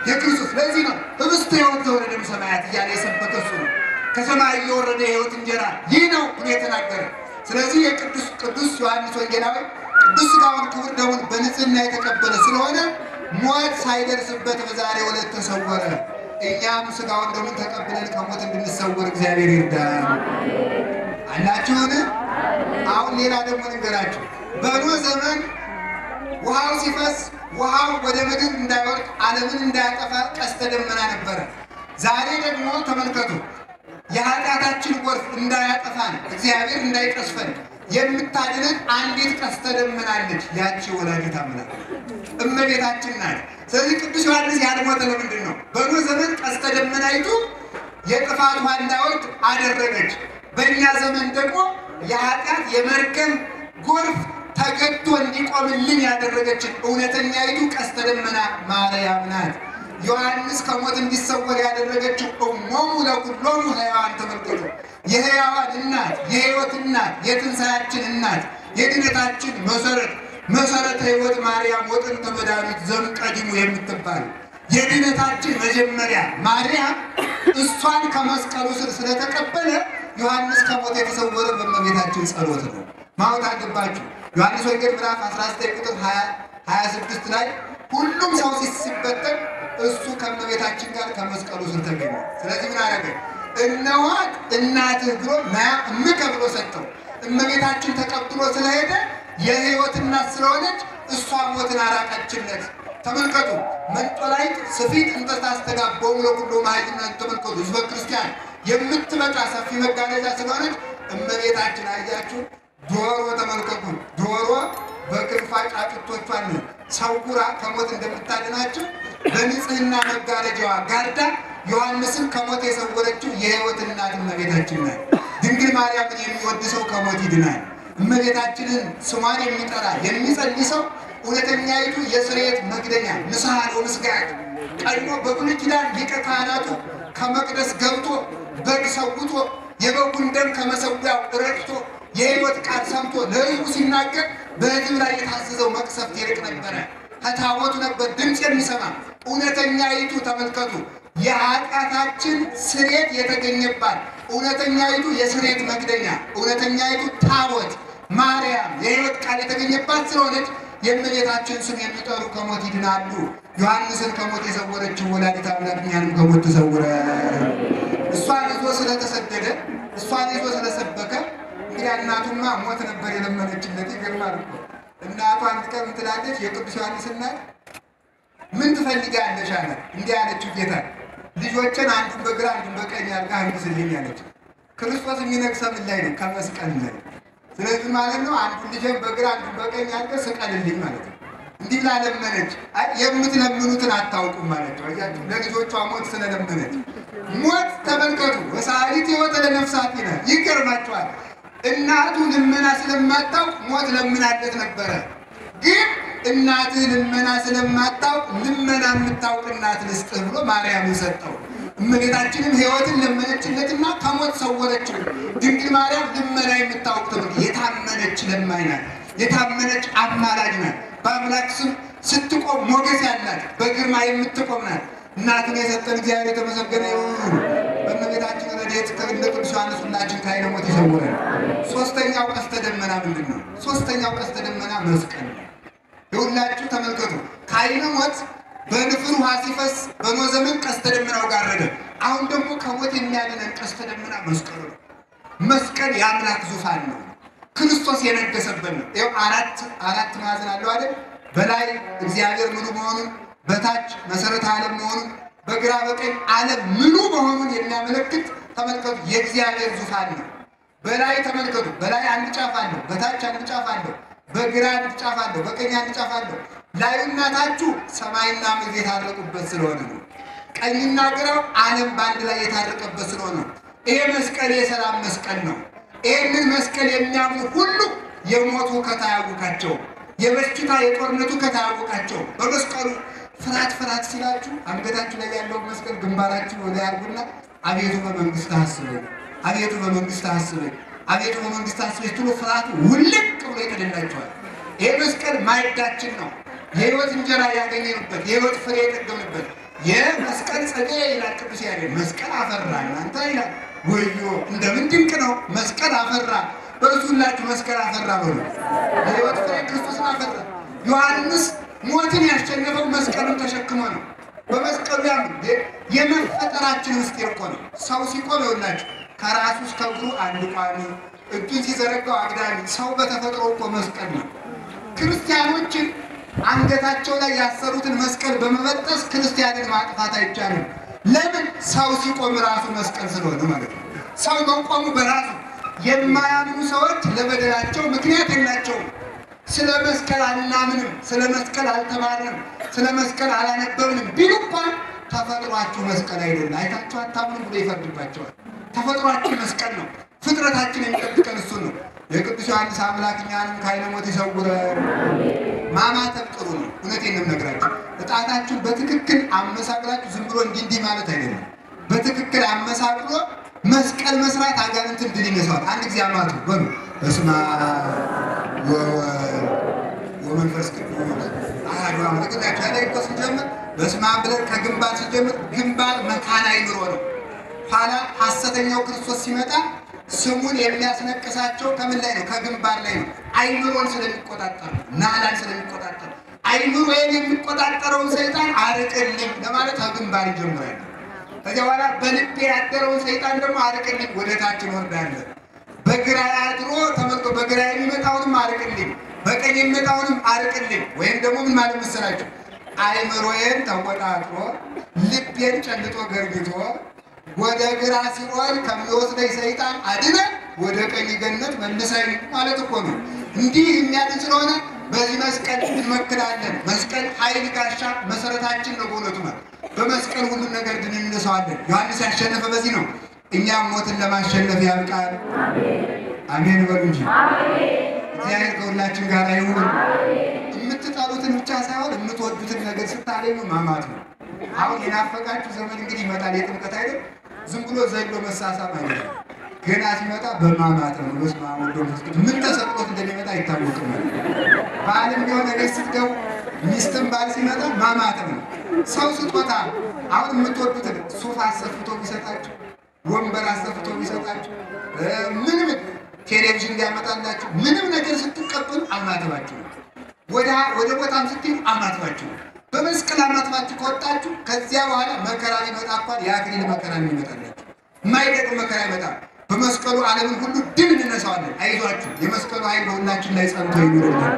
የክርስቶስ ለዚህ ነው ህብስተ ሕይወት ዘወረደ እምሰማያት እያለ የሰበከ እሱ ነው። ከሰማይ የወረደ የሕይወት እንጀራ ይህ ነው ብሎ የተናገረ። ስለዚህ ቅዱስ ዮሐንስ ወንጌላዊ ቅዱስ ሥጋውን ክቡር ደሙን በንጽህና የተቀበለ ስለሆነ ሞት ሳይደርስበት በዛሬው ዕለት ተሰወረ። እኛም ሥጋውን ደሙን ተቀብለን ከሞት እንድንሰወር እግዚአብሔር ይርዳን። አላችሁን? አሁን ሌላ ደግሞ ንገራችሁ። በኖህ ዘመን ውሃው ሲፈስ ውሃው ወደ ምድር እንዳይወርድ ዓለምን እንዳያጠፋ ቀስተ ደመና ነበረ። ዛሬ ደግሞ ተመልከቱ፣ የኃጢአታችን ጎርፍ እንዳያጠፋን እግዚአብሔር እንዳይቀስፈን የምታድነን አንዲት ቀስተ ደመና አለች። ያቺ ወላዲተ አምላክ እመቤታችን ናት። ስለዚህ ቅዱስ ዮሐንስ ያልሞተ ለምንድን ነው? በኖህ ዘመን ቀስተ ደመናይቱ የጥፋት ውሃ እንዳይወርድ አደረገች። በእኛ ዘመን ደግሞ የኃጢአት የመርገም ጎርፍ ተገዶ እንዲቆምልን ያደረገችን እውነተኛይቱ ቀስተ ደመና ማርያም ናት። ዮሐንስ ከሞት እንዲሰወር ያደረገችው እሞሙ ለኩሎሙ ሕያዋን ተመልከቱ። የሕያዋን እናት፣ የሕይወት እናት፣ የትንሣኤያችን እናት፣ የድነታችን መሰረተ ሕይወት ማርያም ወጥንተ መድኃኒት ዘእምቀዲሙ የምትባል የድነታችን መጀመሪያ ማርያም እሷን ከመስቀሉ ስር ስለተቀበለ ዮሐንስ ከሞት የተሰወረ በእመቤታችን ጸሎት ነው። ማወቅ አለባችሁ። ዮሐንስ ወንጌል ምዕራፍ 19 ቁጥር 26 ላይ ሁሉም ሰው ሲበተን እሱ ከእመቤታችን ጋር ከመስቀሉ ስር ተገኘ። ስለዚህ ምን አደረገ? እነኋት እናትህ ብሎ እምከ ብሎ ሰጠው። እመቤታችን ተቀብሎ ስለሄደ የሕይወት እናት ስለሆነች እሷ ሞትን አራቀችለት። ተመልከቱ። መንጦላይት ስፊት እንተ ታስተጋባው ለኩሉ ማይነት ተመልከቱ። ሕዝበ ክርስቲያን የምትበቃ ሰፊ መጋረጃ ስለሆነች እመቤታችን አያችሁ። ዶሮ ተመልከቱ። ዶሮ በክንፏ ጫጩቶቿን ሰውራ ከሞት እንደምታድናቸው በንጽህና መጋረጃዋ ጋርዳ ዮሐንስን ከሞት የሰወረችው የሕይወት እናት እመቤታችን ናት። ድንግል ማርያምን የሚወድ ሰው ከሞት ይድናል። እመቤታችንን ስሟን የሚጠራ የሚጸልይ ሰው እውነተኛይቱ የስርየት መክደኛ ንስሐ ወምስጋድ ቀድሞ በብሉይ ኪዳን ሊቀ ካህናቱ ከመቅደስ ገብቶ በግ ሰውቶ የበጉን ደም ከመሰዊያው ረጭቶ የሕይወት ቃል ሰምቶ ለሕዝቡ ሲናገር በሕዝብ ላይ የታዘዘው መቅሰፍት ይርቅ ነበረ። ከታቦቱ ነበር ድምፅ የሚሰማ። እውነተኛይቱ ተመልከቱ፣ የኃጢአታችን ስርየት የተገኘባት እውነተኛይቱ የስርየት መክደኛ እውነተኛይቱ ታቦት ማርያም የሕይወት ቃል የተገኘባት ስለሆነች የእመቤታችን ስም የሚጠሩ ከሞት ይድናሉ። ዮሐንስን ከሞት የሰወረችው ወላዲተ አምላክ እኛንም ከሞት ትሰውረ። እሷን ይዞ ስለተሰደደ እሷን ይዞ ስለሰበከ እንግዲህ እናቱማ ሞት ነበር የለመነችለት። ይገርማል እኮ እናቷ አንድ ቀን ትላለች፣ የቅዱስ ዮሐንስ እናት ምን ትፈልጋለሽ አላት። እንዲህ አለችው፣ ጌታ ልጆችን አንዱን በግራ አንዱን በቀኝ አድርገህ አንግስልኝ አለች። ክርስቶስ የሚነግሰው ምን ላይ ነው? ከመስቀል ላይ። ስለዚህ ማለት ነው አንዱን ልጅን በግራ አንዱን በቀኝ አድርገህ ስቀልልኝ ማለት ነው። እንዲህ ብላ ለመነች። የምትለምኑትን አታውቁም ማለት ነው። አያችሁ፣ ለልጆቿ ሞት ስለለመነች ሞት ተመልከቱ። ወሳሊት ሕይወት ለነፍሳት ይላል። ይገርማችኋል። እናቱ ልመና ስለማታውቅ ሞት ለምናለት ነበረ። ግን እናትህ ልመና ስለማታውቅ ልመና የምታውቅ እናት ልስጥህ ብሎ ማርያምን ሰጠው። እመቤታችንም ሕይወትን ለመነችለትና ከሞት ሰወረችው። ድንግል ማርያም ልመና የምታውቅ የታመነች ለማኝ ናት። የታመነች አማላጅ ናት። በአምላክ ስም ስትቆም ሞገስ ያላት በግርማ የምትቆም ናት። እናትን የሰጠን እግዚአብሔር የተመሰገነ ይሁን። በእመቤታችን ረድኤት ከእነ ቅዱስ ዮሐንስ ሁላችን ከዓይነ ሞት ይሰውረን። ሦስተኛው ቀስተ ደመና ምንድን ነው? ሦስተኛው ቀስተ ደመና መስቀል ነው። የሁላችሁ ተመልከቱ። ከዓይነ ሞት በንፍር ውሃ ሲፈስ በኖህ ዘመን ቀስተ ደመናው ጋረደ። አሁን ደግሞ ከሞት የሚያድነን ቀስተ ደመና መስቀሉ ነው። መስቀል የአምላክ ዙፋን ነው። ክርስቶስ የነገሰበት ነው። ይኸው አራት ማዕዘን አለው አይደል? በላይ እግዚአብሔር ምሉ መሆኑን፣ በታች መሰረተ ዓለም መሆኑን፣ በግራ በቀኝ ዓለም ምሉ መሆኑን የሚያመለክት ተመልከቱ። የእግዚአብሔር ዙፋን ነው። በላይ ተመልከቱ። በላይ አንድ ጫፍ አለው፣ በታች አንድ ጫፍ አለው፣ በግራ አንድ ጫፍ አለው፣ በቀኝ አንድ ጫፍ አለው። ላዩና ታቹ ሰማይና ምድር የታረቁበት ስለሆነ ነው። ቀኝና ግራው ዓለም በአንድ ላይ የታረቀበት ስለሆነ ነው። ይሄ መስቀል የሰላም መስቀል ነው። ይህንን መስቀል የሚያምኑ ሁሉ የሞቱ ከታያውቃቸው፣ የበሽታ የጦርነቱ ከታያውቃቸው በመስቀሉ ፍርሃት ሲላችሁ አንገታችሁ ላይ ያለው መስቀል ግንባራችሁ ወደ ያርጉና አቤቱ በመንግስት አስበኝ፣ አቤቱ በመንግስት አስበኝ፣ አቤቱ በመንግስት አስበኝ ትሉ ፍርሃቱ ውልቅ ብሎ ይቀደላችኋል። ይሄ መስቀል ማዕዳችን ነው። የሕይወት እንጀራ ያገኘንበት፣ የሕይወት ፍሬ የጠገምንበት የመስቀል ጸጋ ይላል ቅዱስ ያሬድ። መስቀል አፈራ እናንተ ይላል። ወዮ እንደምን ድንቅ ነው! መስቀል አፈራ። በእርሱላችሁ መስቀል አፈራ በሉ። የሕይወት ፍሬ ክርስቶስን አፈራ። ዮሐንስ ሞትን ያሸነፈው መስቀሉን ተሸክሞ ነው። በመስቀሉ የመፈጠራችን ምስጢር እኮ ነው። ሰው ሲቆም ይኸውላችሁ ከራሱ እስከ እግሩ አንድ ቋሚ፣ እጁን ሲዘረጋው አግዳሚ። ሰው በተፈጥሮ እኮ መስቀል ነው። ክርስቲያኖችን አንገታቸው ላይ ያሰሩትን መስቀል በመበጠስ ክርስቲያንን ማጥፋት አይቻልም። ለምን? ሰው ሲቆም ራሱ መስቀል ስለሆነ ማለት ነው። ሰው መቆሙ በራሱ የማያምኑ ሰዎች ለበደላቸው ምክንያት የላቸውም። ስለ መስቀል አናምንም፣ ስለ መስቀል አልተማርንም፣ ስለ መስቀል አላነበብንም ቢሉ እንኳን ተፈጥሯችሁ መስቀል አይደለም አይታችሁ አታምኑም ብሎ ይፈርድባቸዋል። ተፈጥሯችሁ መስቀል ነው። ፍጥረታችን የሚጠብቀን እሱ ነው። የቅዱስ ዮሐንስ አምላክ እኛንም ከዓይነ ሞት ይሰውረን። ማማተብ ጥሩ ነው። እውነቴን ነው የምነግራችሁ። እጣታችሁን በትክክል አመሳቅላችሁ ዝም ብሎ እንዲህ ማለት አይደለም። በትክክል አመሳቅሎ መስቀል መስራት አጋንንትን ድል ይነሳዋል። አንድ ጊዜ አማቱ በሉ በስመ አብ ወወልድ ወመንፈስ ቅዱስ አሐዱ አምላክ ያለ እኮ ስንጀምር በስመ አብ ብለን ከግንባር ስንጀምር ግንባር መካነ አእምሮ ነው። ኋላ ሐሰተኛው ክርስቶስ ሲመጣ ስሙን የሚያስነቅሳቸው ከምን ላይ ነው? ከግንባር ላይ ነው። አእምሮን ስለሚቆጣጠር ናላን ስለሚቆጣጠር አእምሮን የሚቆጣጠረውን ሰይጣን አርቅልኝ ለማለት ከግንባር ይጀምራል። ከዚያ በኋላ በልቤ ያደረውን ሰይጣን ደግሞ አርቅልኝ ወደ ታች እንወርዳለን። በግራ አድሮ ተመልጦ በግራ የሚመጣውንም አርቅልኝ፣ በቀኝ የሚመጣውንም አርቅልኝ። ወይም ደግሞ ምን ማለት መሰላችሁ? አእምሮዬን ተቆጣጥሮ ልቤን ጨልጦ ገርግቶ ወደ ግራ ሲኦል ከሚወስደኝ ሰይጣን አድነን ወደ ቀኝ ገነት መልሰኝ ማለት እኮ ነው። እንዲህ የሚያድን ስለሆነ በዚህ መስቀል እንመክራለን። መስቀል ኃይል ጋሻ መሰረታችን ነው። በእውነቱ ነው። በመስቀል ሁሉም ነገር ድል እንነሳዋለን። ዮሐንስ ያሸነፈ በዚህ ነው። እኛም ሞትን ለማሸነፍ ያብቃል። አሜን በሉ እንጂ። እግዚአብሔር ከሁላችን ጋር ይሁን። የምትጠሉትን ብቻ ሳይሆን የምትወዱትን ነገር ስታገኙ ማማት ነው። አሁን የናፈቃችሁ ዘመን እንግዲህ ይመጣል። የጥምቀት አይደል? ዝም ብሎ ዘሎ መሳሳም አይደለም። ገና ሲመጣ በማማት ነው። በስመ አብ ወወልድ ወመንፈስ ቅዱስ ምን ተሰቅሎት እንደሚመጣ አይታወቅም። በዓለም ቢሆን ቤት ስትገቡ ሚስትም ባል ሲመጣ ማማት ነው። ሰው ስጦታ አሁን የምትወዱትን ሱፍ አሰፍቶ ቢሰጣችሁ፣ ወንበር አሰፍቶ ቢሰጣችሁ፣ ምንም ቴሌቪዥን ሊያመጣላችሁ ምንም ነገር ስትቀበሉ አማትባችሁ ነው። ወደ ቦታም ስትሄዱ አማትባችሁ ነው። በመስቀል አማትባችሁ ከወጣችሁ ከዚያ በኋላ መከራ ሊመጣ እንኳን የአክሊል መከራ ይመጣላችሁ። የማይደግም መከራ ይመጣል። በመስቀሉ ዓለምን ሁሉ ድል እንነሳዋለን። አይዟችሁ፣ የመስቀሉ ኃይል በሁላችን ላይ ጸንቶ ይኑርልን።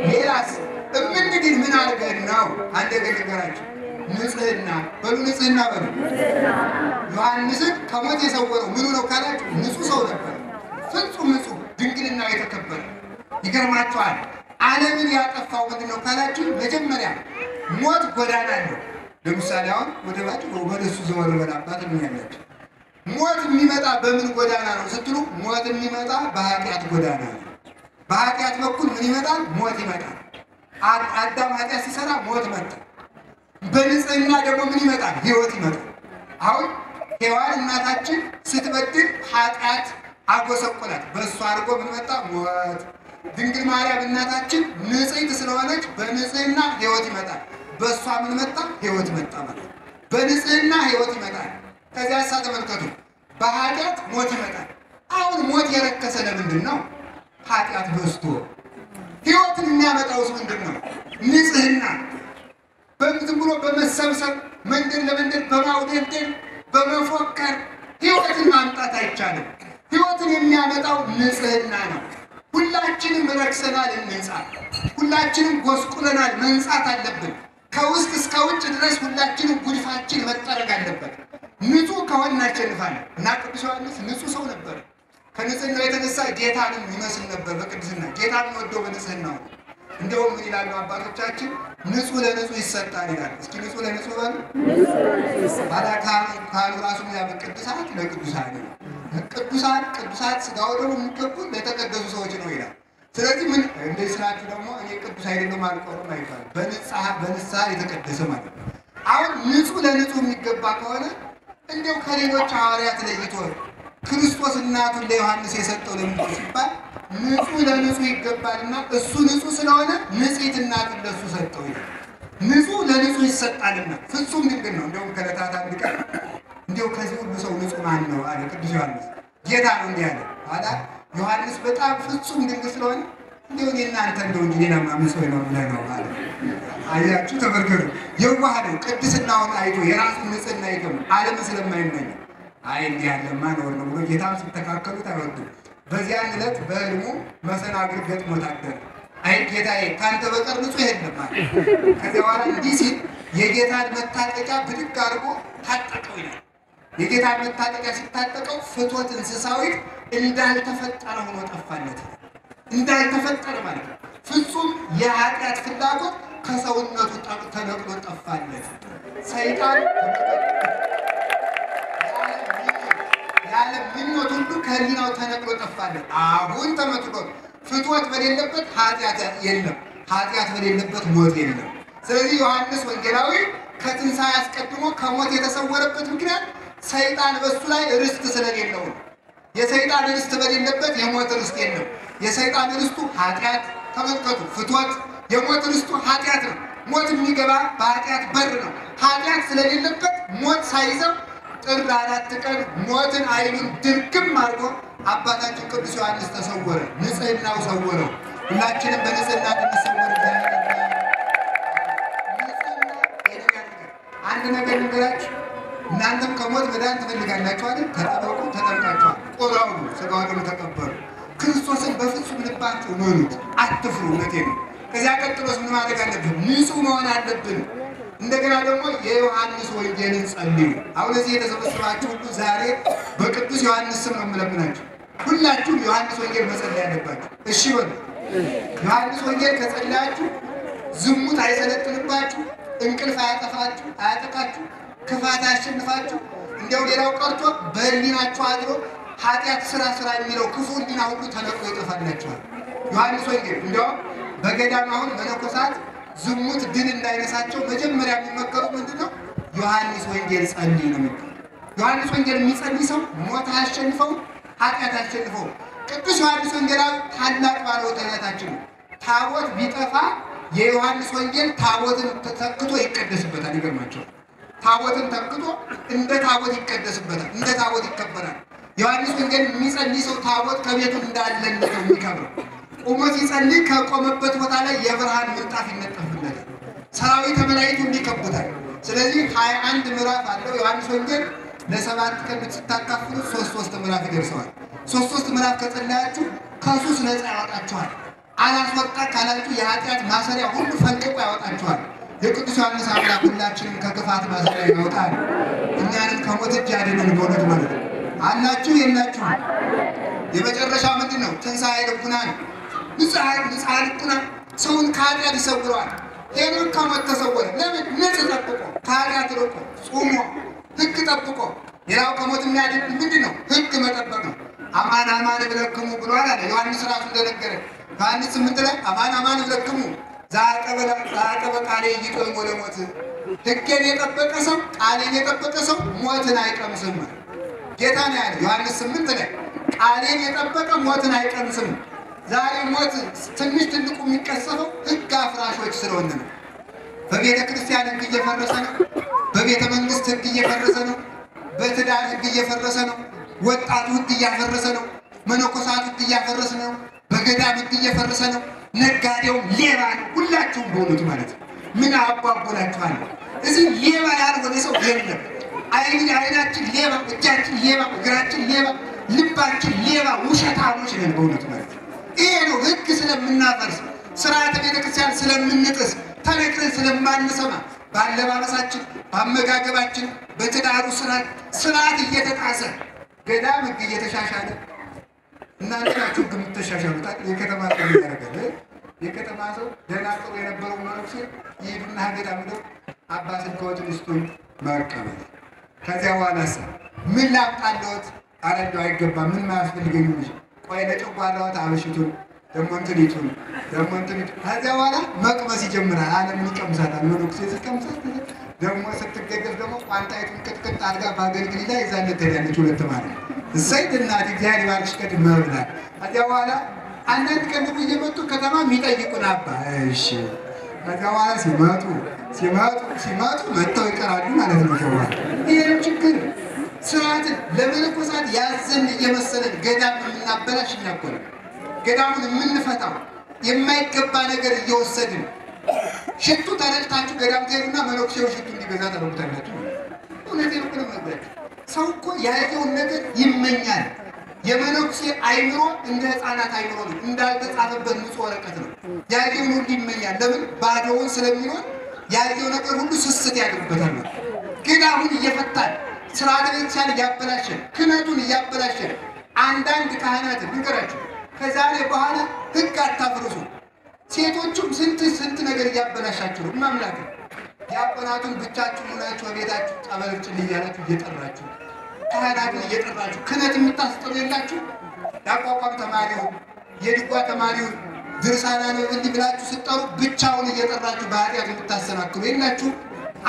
ሌላስ እምንድን ምን አድርገን ነው? አንድ ነገር ልንገራችሁ። ንጽህና በሉ፣ ንጽህና በሉ። ዮሐንስን ከሞት የሰወረው ምኑ ነው ካላችሁ፣ ንጹህ ሰው ነበር። ፍጹም ንጹህ፣ ድንግልና የተከበረ። ይገርማችኋል። ዓለምን ያጠፋው ምንድን ነው ካላችሁ፣ መጀመሪያ ሞት ጎዳና ነው። ለምሳሌ አሁን ወደ ባጭ ወደሱ ዘወር በላባት ምን ያላችሁ ሞት የሚመጣ በምን ጎዳና ነው ስትሉ፣ ሞት የሚመጣ በኃጢአት ጎዳና ነው። በኃጢአት በኩል ምን ይመጣል? ሞት ይመጣል። አዳም ኃጢአት ሲሰራ ሞት መጣ። በንጽህና ደግሞ ምን ይመጣል? ሕይወት ይመጣል። አሁን ሔዋን እናታችን ስትበድል ኃጢአት አጎሰቆላት። በእሷ አድርጎ ምን መጣ? ሞት። ድንግል ማርያም እናታችን ንጽሕት ስለሆነች በንጽህና ሕይወት ይመጣል። በእሷ ምን መጣ? ሕይወት መጣ ማለት። በንጽህና ሕይወት ይመጣል። ከዚያ ሳ ተመልከቱ፣ በኃጢአት ሞት ይመጣል። አሁን ሞት የረከሰ ለምንድን ነው? ኃጢአት በዝቶ። ሕይወትን የሚያመጣውስ ምንድን ነው? ንጽህና። ዝም ብሎ በመሰብሰብ መንገድ ለመንገድ በማውደልደል በመፎከር ሕይወትን ማምጣት አይቻልም። ሕይወትን የሚያመጣው ንጽህና ነው። ሁላችንም ረክሰናል፣ እንንጻ። ሁላችንም ጎስቁለናል፣ መንጻት አለብን። ከውስጥ እስከ ውጭ ድረስ ሁላችንም ጉድፋችን መጠረግ አለበት። ንጹህ ከሆነ እናሸንፋለን። እና ቅዱስ ዮሐንስ ንጹህ ሰው ነበር። ከንጽህናው የተነሳ ጌታንም ይመስል ነበር። በቅድስና ጌታን ወደው በንጽህናው። እንደውም ምን ይላሉ አባቶቻችን? ንጹህ ለንጹህ ይሰጣል ይላል። እስኪ ንጹህ ለንጹህ በሉ። ካሉ ራሱ ያ ቅዱሳት ለቅዱሳን ቅዱሳት ስጋው ደግሞ የሚገቡ ለተቀደሱ ሰዎች ነው ይላል። ስለዚህ ምን እንደዚህ ስላችሁ ደግሞ እኔ ቅዱስ አይደለም አልቆርም አይባልም። በንስሐ የተቀደሰ ማለት ነው። አሁን ንጹህ ለንጹህ የሚገባ ከሆነ እንደው ከሌሎች ሐዋርያት ለይቶ ክርስቶስ እናቱን ለዮሐንስ የሰጠው ለምንድን ሲባል ንጹህ ለንጹህ ይገባልና እሱ ንጹህ ስለሆነ ንጽሕት እናቱን ለሱ ሰጠው ይላል። ንጹህ ለንጹህ ይሰጣልና ፍጹም ድንግል ነው። እንደውም ከዕለታት አንድ ቀን እንደው ከዚህ ሁሉ ሰው ንጹህ ማን ነው አለ ቅዱስ ዮሐንስ። ጌታ ነው እንዲህ አለ። ኋላ ዮሐንስ በጣም ፍጹም ድንግል ስለሆነ እንደው እናንተ እንደው እንጂ ሌላ ማምን ሰው ነው ብለህ ነው አለ። አያችሁ፣ ተመልከቱ። የዋህ ነው። ቅድስናውን አይቶ የራሱን ንጽህና አይቶ ዓለም ስለማይመኝ አይ እንዲህ ያለማ ነው ነው ብሎ ጌታም ሲተካከሉት አይወዱም። በዚያን ዕለት በሕልሙ መሰናክል ገጥሞት አደረ። አይ ጌታዬ ካንተ በቀር ንጹህ የለም አለ። ከዚያ በኋላ እንዲህ ሲል የጌታን መታጠቂያ ብድግ አድርጎ ታጠቀው ይላል። የጌታን መታጠቂያ ሲታጠቀው ፍትወት እንስሳዊት እንዳልተፈጠረ ሆኖ ጠፋለት። እንዳልተፈጠረ ማለት ነው። ፍጹም የኃጢአት ፍላጎት ከሰውነቱ ተነቅሎ ጠፋለት። ሰይጣን ያለ ምኞት ሁሉ ከህሊናው ተነቅሎ ጠፋለት። አሁን ተመትሎ ፍትወት በሌለበት ኃጢአት የለም፣ ኃጢአት በሌለበት ሞት የለም። ስለዚህ ዮሐንስ ወንጌላዊ ከትንሣኤ አስቀድሞ ከሞት የተሰወረበት ምክንያት ሰይጣን በሱ ላይ ርስት ስለሌለው ነው። የሰይጣን ርስት በሌለበት የሞት ርስት የለም። የሰይጣን ርስቱ ኃጢአት፣ ተመልከቱ፣ ፍትወት። የሞት ርስቱ ኃጢአት ነው። ሞት የሚገባ በኃጢአት በር ነው። ኃጢአት ስለሌለበት ሞት ሳይዘው ጥር 4 ቀን ሞትን አይኑን ድርግም አድርጎ አባታችን ቅዱስ ዮሐንስ ተሰወረ። ንጽህናው ሰወረው። ሁላችንም በንጽህና እንድንሰወር አንድ ነገር ልንገራችሁ። እናንተም ከሞት መዳን ትፈልጋላችሁ አይደል? ተጠበቁ፣ ተጠምቃችኋል። ቆራው ሥጋው ደግሞ ተቀበሉ። ክርስቶስን በፍጹም ልባችሁ እመኑት፣ አትፍሩ። እውነቴን ነው። ከዚያ ቀጥሎስ ምን ማድረግ አለብን? ንጹህ መሆን አለብን። እንደገና ደግሞ የዮሐንስ ወንጌልን ጸልዩ። አሁን እዚህ የተሰበሰባችሁ ሁሉ ዛሬ በቅዱስ ዮሐንስ ስም ነው የምለምናችሁ። ሁላችሁም ዮሐንስ ወንጌል መጸለይ አለባችሁ። እሺ በሉ። ዮሐንስ ወንጌል ከጸለያችሁ ዝሙት አይሰለጥንባችሁ፣ እንቅልፍ አያጠቃችሁ፣ ክፋት አያሸንፋችሁ። እንዲያው ሌላው ቀርቶ በሕሊናችሁ አድሮ ኃጢአት ስራ የሚለው ክፉ ሕሊና ሁሉ ተነቅሎ ይጠፋላችኋል። ዮሐንስ ወንጌል እንዲያውም በገዳም አሁን መነኮሳት ዝሙት ድል እንዳይነሳቸው መጀመሪያ የሚመከሩት ምንድነው? ዮሐንስ ወንጌል ጸልይ ነው የሚባለው። ዮሐንስ ወንጌል የሚጸልይ ሰው ሞት አያሸንፈው፣ ኃጢአት አያሸንፈው። ቅዱስ ዮሐንስ ወንጌላዊ ታላቅ ባለውለታችን ነው። ታቦት ቢጠፋ የዮሐንስ ወንጌል ታቦትን ተክቶ ይቀደስበታል። ይገርማቸዋል። ታቦትን ተክቶ እንደ ታቦት ይቀደስበታል፣ እንደ ታቦት ይከበራል። ዮሐንስ ወንጌል የሚጸልይ ሰው ታቦት ከቤቱ እንዳለለት ነው የሚከብረው። ቆሞ ሲጸልይ ከቆመበት ቦታ ላይ የብርሃን ምንጣፍ ይነጠፍለታል። ሰራዊተ መላእክቱ እንዲከቡታል። ስለዚህ 21 ምዕራፍ አለው ዮሐንስ ወንጌል። ለሰባት ቀን ስታካፍሉ 3 ምዕራፍ ይደርሰዋል። 3 ምዕራፍ ከጸለያችሁ ከሱስ ነፃ ያወጣችኋል። አላስወጣ ካላችሁ የኃጢአት ማሰሪያ ሁሉ ፈልቅቆ ያወጣችኋል። የቅዱስ ዮሐንስ አምላክ ሁላችንም ከክፋት ማሰሪያ ያወጣል። እኛንም ከሞት እጅ ያድነን። በእውነት ማለት አላችሁ የላችሁ? የመጨረሻው ምንድን ነው? ትንሣኤ ልቡና ነው። ንጽሐ ልቡና ሰውን ከኃጢአት ይሰውረዋል። ሄኖክ ከሞት ተሰወረ። ለምን? ንጽሕ ጠብቆ፣ ከኃጢአት ርቆ፣ ጾሞ፣ ሕግ ጠብቆ። ሌላው ከሞት የሚያድን ምንድን ነው? ሕግ መጠበቅ ነው። አማን አማን እብለክሙ ብሏል አለ ዮሐንስ ራሱ እንደነገረ ዮሐንስ 8 ላይ አማን አማን እብለክሙ ዘአቀበ ቃሌ ይቆም ወለሞት። ሕጌን የጠበቀ ሰው፣ ቃሌን የጠበቀ ሰው ሞትን አይቀምስም። ጌታ ነው ያለ ዮሐንስ 8 ላይ ቃሌን የጠበቀ ሞትን አይቀምስም። ዛሬ ሞት ትንሽ ትልቁ የሚቀሰፈው ሕግ አፍራሾች ስለሆነ ነው። በቤተ ክርስቲያን ሕግ እየፈረሰ ነው። በቤተ መንግስት ሕግ እየፈረሰ ነው። በትዳር ሕግ እየፈረሰ ነው። ወጣቱ ሕግ እያፈረሰ ነው። መነኮሳቱ ሕግ እያፈረሰ ነው። በገዳም ሕግ እየፈረሰ ነው። ነጋዴውም ሌባ ነው። ሁላችሁም በእውነቱ ማለት ነው። ምን አባቦላችኋል? እዚህ ሌባ ያልሆነ ሰው የለም። አይናችን ሌባ፣ እጃችን ሌባ፣ እግራችን ሌባ፣ ልባችን ሌባ፣ ውሸታሞች ነን በእውነቱ ማለት ነው። ይሄ ነው ሕግ ስለምናፈርስ፣ ስርዓተ ቤተክርስቲያን ስለምንጥስ፣ ተነግረን ስለማንሰማ፣ በአለባበሳችን፣ በአመጋገባችን፣ በትዳሩ ስርዓት እየተጣሰ ገዳም ሕግ እየተሻሻለ እናንተ ናችሁ ሕግ የምትሻሻሉት። የከተማ ሰው ያደርጋል። የከተማ ሰው ደህና ጥሩ የነበረው መነኩሴ ይሄዱና ገዳም ሄደው አባ ስልክዎትን ስጡኝ መቀበል። ከዚያ በኋላ ምን ላምጣልዎት? ኧረ እንደው አይገባም፣ ምን ማያስፈልገኝ ልጅ ቆይ ለጨጓራዎት አበሽቱን ደግሞ እንትኒቱን ደግሞ እንትኒቱ። ከዚያ በኋላ መቅመስ ይጀምራል። ዓለምን ይቀምሳታል። መነኩሴ ሲቀምሳት ደግሞ ስትገደፍ ደግሞ ቋንጣይቱን ቅጥቅጥ አድርጋ በአገልግል ላይ ይዛለት ትሄዳለች። ሁለት ማለት እሰይ እናት እግዚአብሔር ይባርክሽ ቀድም መብላት። ከዚያ በኋላ አንዳንድ ቀን ደግሞ እየመጡ ከተማ የሚጠይቁን አባ እሺ። ከዚያ በኋላ ሲመጡ መጥተው ይቀራሉ ማለት ነው። ተባለ ይሄን ችግር ስርዓትን ለመነኮሳት ያዘን እየመሰለን ገዳም የምናበላሽ እኛ እኮ ነን። ገዳሙን የምንፈታው የማይገባ ነገር እየወሰድን ሽቱ ተረድታችሁ ገዳም ትሄዱና መነኩሴው ሽቱ እንዲገዛ ታደርጉታላችሁ። እውነቴን እኮ ነው የምነግራችሁ። ሰው እኮ ያየውን ነገር ይመኛል። የመነኩሴ አይምሮ እንደ ሕፃናት አይምሮ ነው። እንዳልተጻፈበት ንጹህ ወረቀት ነው። ያየውን ሁሉ ይመኛል። ለምን? ባዶውን ስለሚኖር ያየው ነገር ሁሉ ስስት ያድርበታል። ግን አሁን እየፈታን ስርዓተ ቤተክርስቲያን እያበላሸን፣ ክህነቱን እያበላሸን አንዳንድ ካህናትን ንገራችሁ ከዛሬ በኋላ ሕግ አታፍርሱ። ሴቶቹም ስንት ነገር እያበላሻችሁ ነው። ማምላክ ዲያቆናቱን ብቻችሁ ሆናችሁ በቤታችሁ ጸበል ጭል እያላችሁ እየጠራችሁ ካህናቱን እየጠራችሁ ክህነት የምታስጠሩ የላችሁ። ያቋቋም ተማሪው የድጓ ተማሪው ድርሳና ነው እንዲህ ብላችሁ ስጠሩ ብቻውን እየጠራችሁ በኃጢአት የምታሰናክሉ የላችሁ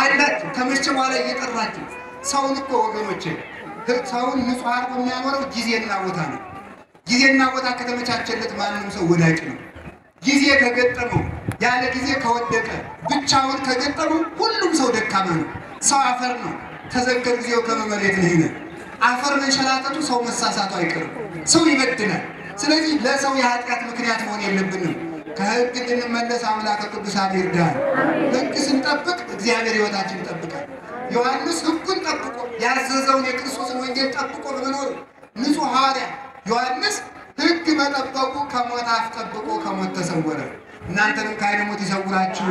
አላችሁ። ከመቼ በኋላ እየጠራችሁ ሰውን እኮ ወገኖቼ ሰውን ንጹሕ አድርጎ የሚያኖረው ጊዜና ቦታ ነው። ጊዜና ቦታ ከተመቻቸለት ማንም ሰው ወዳቂ ነው። ጊዜ ከገጠመው ያለ ጊዜ ከወደቀ ብቻውን ከገጠመው ሁሉም ሰው ደካማ ነው። ሰው አፈር ነው። ተዘከር ጊዜው ከመመሬት ነው። ይሄ አፈር መንሸራተቱ ሰው መሳሳቱ አይቀርም። ሰው ይበድላል። ስለዚህ ለሰው የኃጢአት ምክንያት መሆን የለብንም። ከሕግ እንድንመለስ አምላከ ቅዱሳን ይርዳል። ሕግ ስንጠብቅ እግዚአብሔር ሕይወታችን ይጠብቃል። ዮሐንስ ሕጉን ጠብቆ ያዘዘውን የክርስቶስን ወንጌል ጠብቆ በመኖር ንጹሕ ሐዋርያ ዮሐንስ ሕግ መጠበቁ ከሞት አፍ ጠብቆ ከሞት ተሰወረ። እናንተንም ከዓይነ ሞት ይሰውራችሁ፣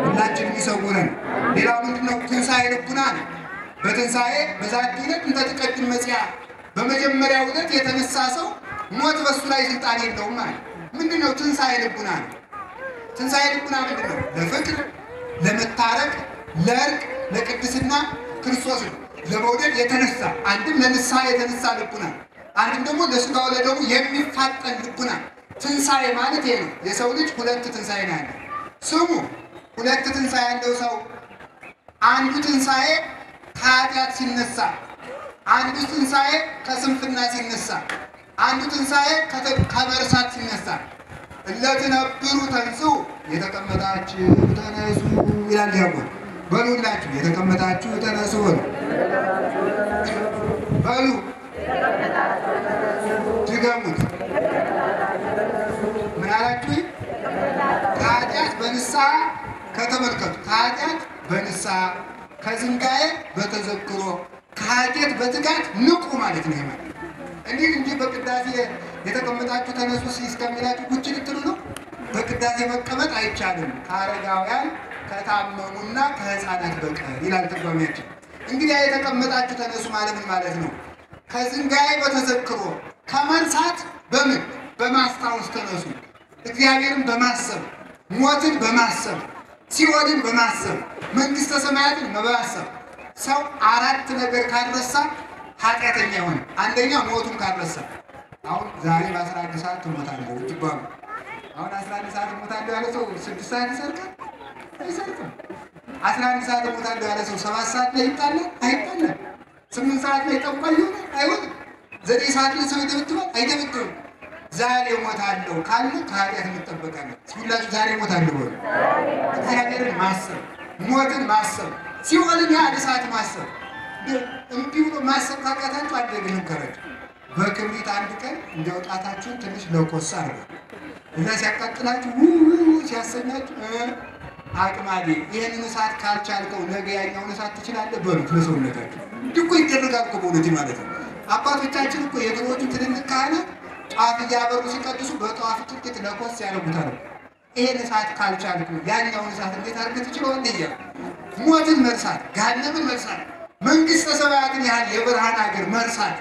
ሁላችንም ይሰውረን። ሌላው ምንድነው? ትንሣኤ ልቡና ነው። በትንሣኤ በዛቲ ዕለት እንተ ትቀድም መጽአ በመጀመሪያው ዕለት የተነሳ ሰው ሞት በሱ ላይ ስልጣን የለውም ማለት ምንድነው? ትንሣኤ ልቡና ነው። ትንሣኤ ልቡና ምንድነው? ለፍቅር፣ ለመታረቅ፣ ለእርቅ፣ ለቅድስና ክርስቶስ ለመውደድ የተነሳ አንድም ለንስሐ የተነሳ ልቡና፣ አንድም ደግሞ ለሥጋው ለደሙ የሚፋጠን ልቡና። ትንሣኤ ማለት ይሄ ነው። የሰው ልጅ ሁለት ትንሣኤ ነው ያለው። ስሙ ሁለት ትንሣኤ ያለው ሰው አንዱ ትንሣኤ ከኃጢአት ሲነሳ፣ አንዱ ትንሣኤ ከስንፍና ሲነሳ፣ አንዱ ትንሣኤ ከመርሳት ሲነሳ። እለትነብሩ ተንሥኡ የተቀመጣችሁ ተነሱ ይላል ዲያቆን። በሉላችሁ የተቀመጣችሁ ተነሱ በሉ ድገሙት። ምን አላችሁ? ከኃጢአት በንስሐ ከተመልከቱ ከኃጢአት በንስሐ ከዝንጋኤ በተዘክሮ ከኃጢአት በትጋት ንቁ ማለት ነው። ማለት እንዲህ እንጂ በቅዳሴ የተቀመጣችሁ ተነሱ እስከሚላችሁ ቁጭ ልትሉ ነው። በቅዳሴ መቀመጥ አይቻልም ከአረጋውያን ከታመሙና ከሕፃናት በቀር ይላል ትርጓሜያችን። እንግዲህ የተቀመጣችሁ ተነሱ ማለት ምን ማለት ነው? ከዝንጋኤ በተዘክሮ ከመርሳት በምን በማስታወስ ተነሱ። እግዚአብሔርን በማሰብ ሞትን በማሰብ ሲኦልን በማሰብ መንግሥተ ሰማያትን በማሰብ ሰው አራት ነገር ካልረሳ ኃጢአተኛ ይሆን። አንደኛ ሞቱን ካልረሳ። አሁን ዛሬ በ11 ሰዓት ትሞታለህ ትባሉ። አሁን 11 ሰዓት እሞታለሁ ያለ ሰው 6 ሰዓት ይሰርቃል አይሰርቅም። 11 ሰዓት እሞታለሁ ያለ ሰው 7 ሰዓት ላይ ይጣላል አይጣላም። 8 ሰዓት ላይ ጠንቋይ ይሆናል አይሆንም። 9 ሰዓት ላይ ሰው ይደብድባል አይደብድብም። ዛሬ እሞታለሁ ካለ ከኃጢአት እንጠበቃለን። ሁላችሁ ዛሬ እሞታለሁ በሉ። እግዚአብሔርን ማሰብ ሞትን ማሰብ ሲኦልን ያለ ሰዓት ማሰብ እንዲሁ ማሰብ ካቃታችሁ አደግን ከረጅ በክብሪት አንድ ቀን እንዲያውጣታችሁን ትንሽ ለኮሳ አርጉ። እዛ ሲያቃጥላችሁ ሲያሰኛችሁ አቅማዴ ይህንን እሳት ካልቻልከው ነገ ያኛውን እሳት ትችላለህ በሉት ለሰውነታችሁ። እንዲህ እኮ ይደረጋል እኮ በእውነቴ ማለት ነው። አባቶቻችን እኮ የድሮዎቹ ትልልቅ ካህናት ጧፍ እያበሩ ሲቀድሱ በጧፍ ጥቂት ለኮስ ያደርጉታል። ይሄን እሳት ካልቻልኩ ያኛውን እሳት እንዴት አድርገህ ትችለዋለህ እያሉ ሞትን መርሳት፣ ገሃነምን መርሳት፣ መንግሥተ ሰማያትን ያህል የብርሃን ሀገር መርሳት፣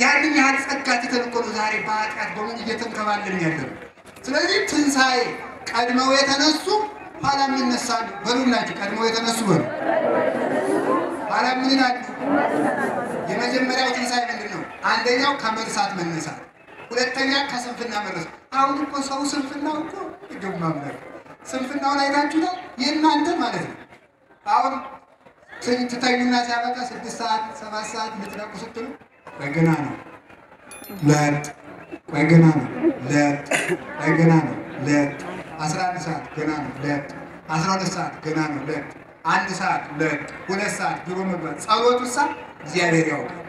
ያንን ያህል ጸጋ ተተንኮሉ ዛሬ በኃጢአት በምን እየተንከባለን ያለን። ስለዚህ ትንሣኤ ቀድመው የተነሱ ኋላም ይነሳሉ በሉላችሁ። ቀድመው የተነሱ በሉ ኋላ ምን ይላሉ? የመጀመሪያው ትንሣኤ ምንድን ነው? አንደኛው ከመርሳት መነሳት፣ ሁለተኛ ከስንፍና መረስ። አሁን እኮ ሰው ስንፍናው እኮ ይገማምናል። ስንፍናውን አይታችሁታል? የእናንተ ማለት ነው። አሁን ትተኙና ሲያበቃ 6 ሰዓት 7 ሰዓት ልትነቁ ስትሉ በገና ነው ለጥ በገና ነው ለጥ በገና ነው ለጥ 11 ሰዓት ገና ነው ለጥ 12 ሰዓት ገና ነው ለጥ 1 ሰዓት ለጥ 2 ሰዓት ድሮ መግባት ጸሎቱሳ እግዚአብሔር ያውቃል።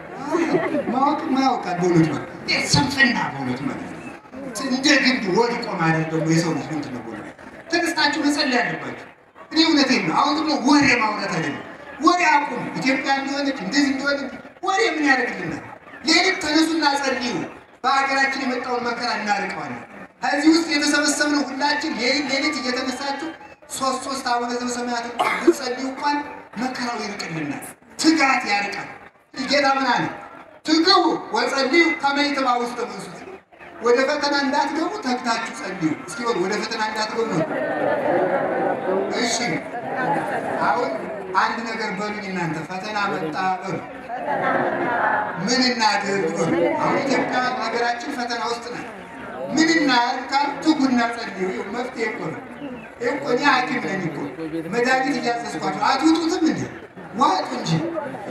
ማወቅ ማያውቃል በእውነት ማለት ስንፍና በእውነት ማለት እንደ ግንድ ወድቆ ማለት ደግሞ የሰው ልጅ ምንድን ነው? ተነስታችሁ መጸለይ አለባችሁ። እኔ እውነቴን ነው። አሁን ደግሞ ወሬ ማውራት አይደለም። ወሬ አቁም። ኢትዮጵያ እንደሆነች እንደዚህ እንደሆነች ወሬ ምን ያደርግልናል? ሌሊት ተነሱና ጸልዩ። በሀገራችን የመጣውን መከራ እናርቀዋለን። ከዚህ ውስጥ የተሰበሰብነው ሁላችን ሌሊት እየተነሳችሁ ሶስት አቡነ ዘበሰማያትን ብትጸልዩ እንኳን መከራው ይርቅልናል። ትጋት ያርቃል። ጌታ ምን አለ? ትግቡ ወጸልዩ ከመ ይትባኡ ውስተ መንሱት። ወደ ፈተና እንዳትገቡ ተግታችሁ ጸልዩ። እስኪ ወደ ፈተና እንዳትገቡ። እሺ አሁን አንድ ነገር በሉኝ እናንተ። ፈተና መጣ በሉ። ምን እናድርግ በሉ። አሁን ኢትዮጵያ ሀገራችን ፈተና ውስጥ ናት። ምን እናድርግ ካል ትጉና ጸልዩ። መፍትሄ እኮ ነው። እኔ ሐኪም ነኝ እኮ መድኃኒት እያዘዝኳቸው አትውጡትም እንዴ? ዋጡ እንጂ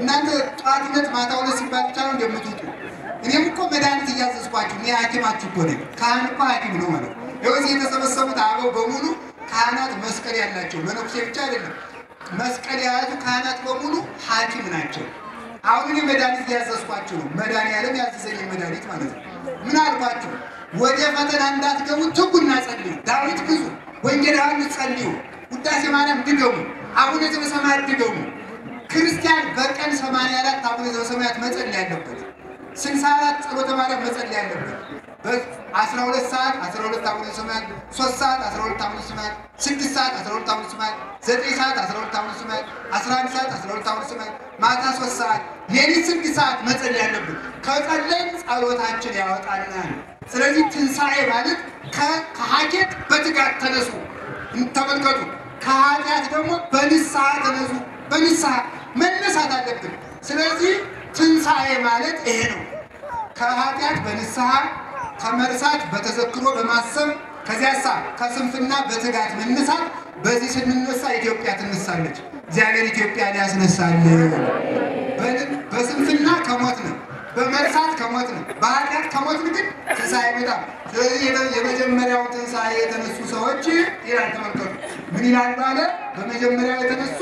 እናንተ ጧትነት ማታው ላይ ሲባል ብቻ ነው እንደምትውጡ። እኔም እኮ መድኃኒት እያዘዝኳችሁ እኔ ሐኪማችሁ እኮ ነኝ። ካህን እኮ ሐኪም ነው ማለት ነው። እዚህ የተሰበሰቡት አበው በሙሉ ካህናት መስቀል ያላቸው መነኩሴ ብቻ አይደለም። መስቀል የያዙ ካህናት በሙሉ ሐኪም ናቸው። አሁን እኔ መድኃኒት እያዘዝኳችሁ ነው። መድኃኒዓለም ያዘዘኝ መድኃኒት ማለት ነው። ምን አልኳችሁ? ወደ ፈተና እንዳትገቡ ትጉና ጸልዩ። ዳዊት ብዙ ወንጌል ዮሐንስ ጸልዩ፣ ውዳሴ ማርያም ድገሙ፣ አቡነ ዘበሰማያት ድገሙ። ክርስቲያን በቀን 84 አቡነ ዘበሰማያት መጸለይ ያለበት፣ 64 ጸሎተ ማርያም መጸለይ ያለበት፣ በ12 ሰዓት 12 አቡነ ዘበሰማያት፣ 3 ሰዓት 12 አቡነ ዘበሰማያት፣ 6 ሰዓት 12 አቡነ ዘበሰማያት፣ 9 ሰዓት 12 አቡነ ዘበሰማያት፣ 11 ሰዓት 12 አቡነ ዘበሰማያት፣ ማታ 3 ሰዓት፣ ሌሊት 6 ሰዓት መጸለይ ያለበት። ከጸለይን ጸሎታችን ያወጣልናል። ስለዚህ ትንሣኤ ማለት ከሀኬት በትጋት ተነሱ። ተመልከቱ። ከኃጢአት ደግሞ በንስሐ ተነሱ። በንስሐ መነሳት አለብን። ስለዚህ ትንሣኤ ማለት ይሄ ነው። ከኃጢአት በንስሐ ከመርሳት በተዘክሮ በማሰብ ከዚያሳ ከስንፍና በትጋት መነሳት። በዚህ ስንነሳ ኢትዮጵያ ትነሳለች። እግዚአብሔር ኢትዮጵያን ያስነሳልን። በስንፍና ከሞት ነው፣ በመርሳት ከሞት ነው፣ በኃጢአት ከሞት ግን ትንሣኤ ይመጣል። ስለዚህ የመጀመሪያው ትንሣኤ የተነሱ ሰዎች ይላል። ተመልከቱ ምን ይላል አለ? በመጀመሪያው የተነሱ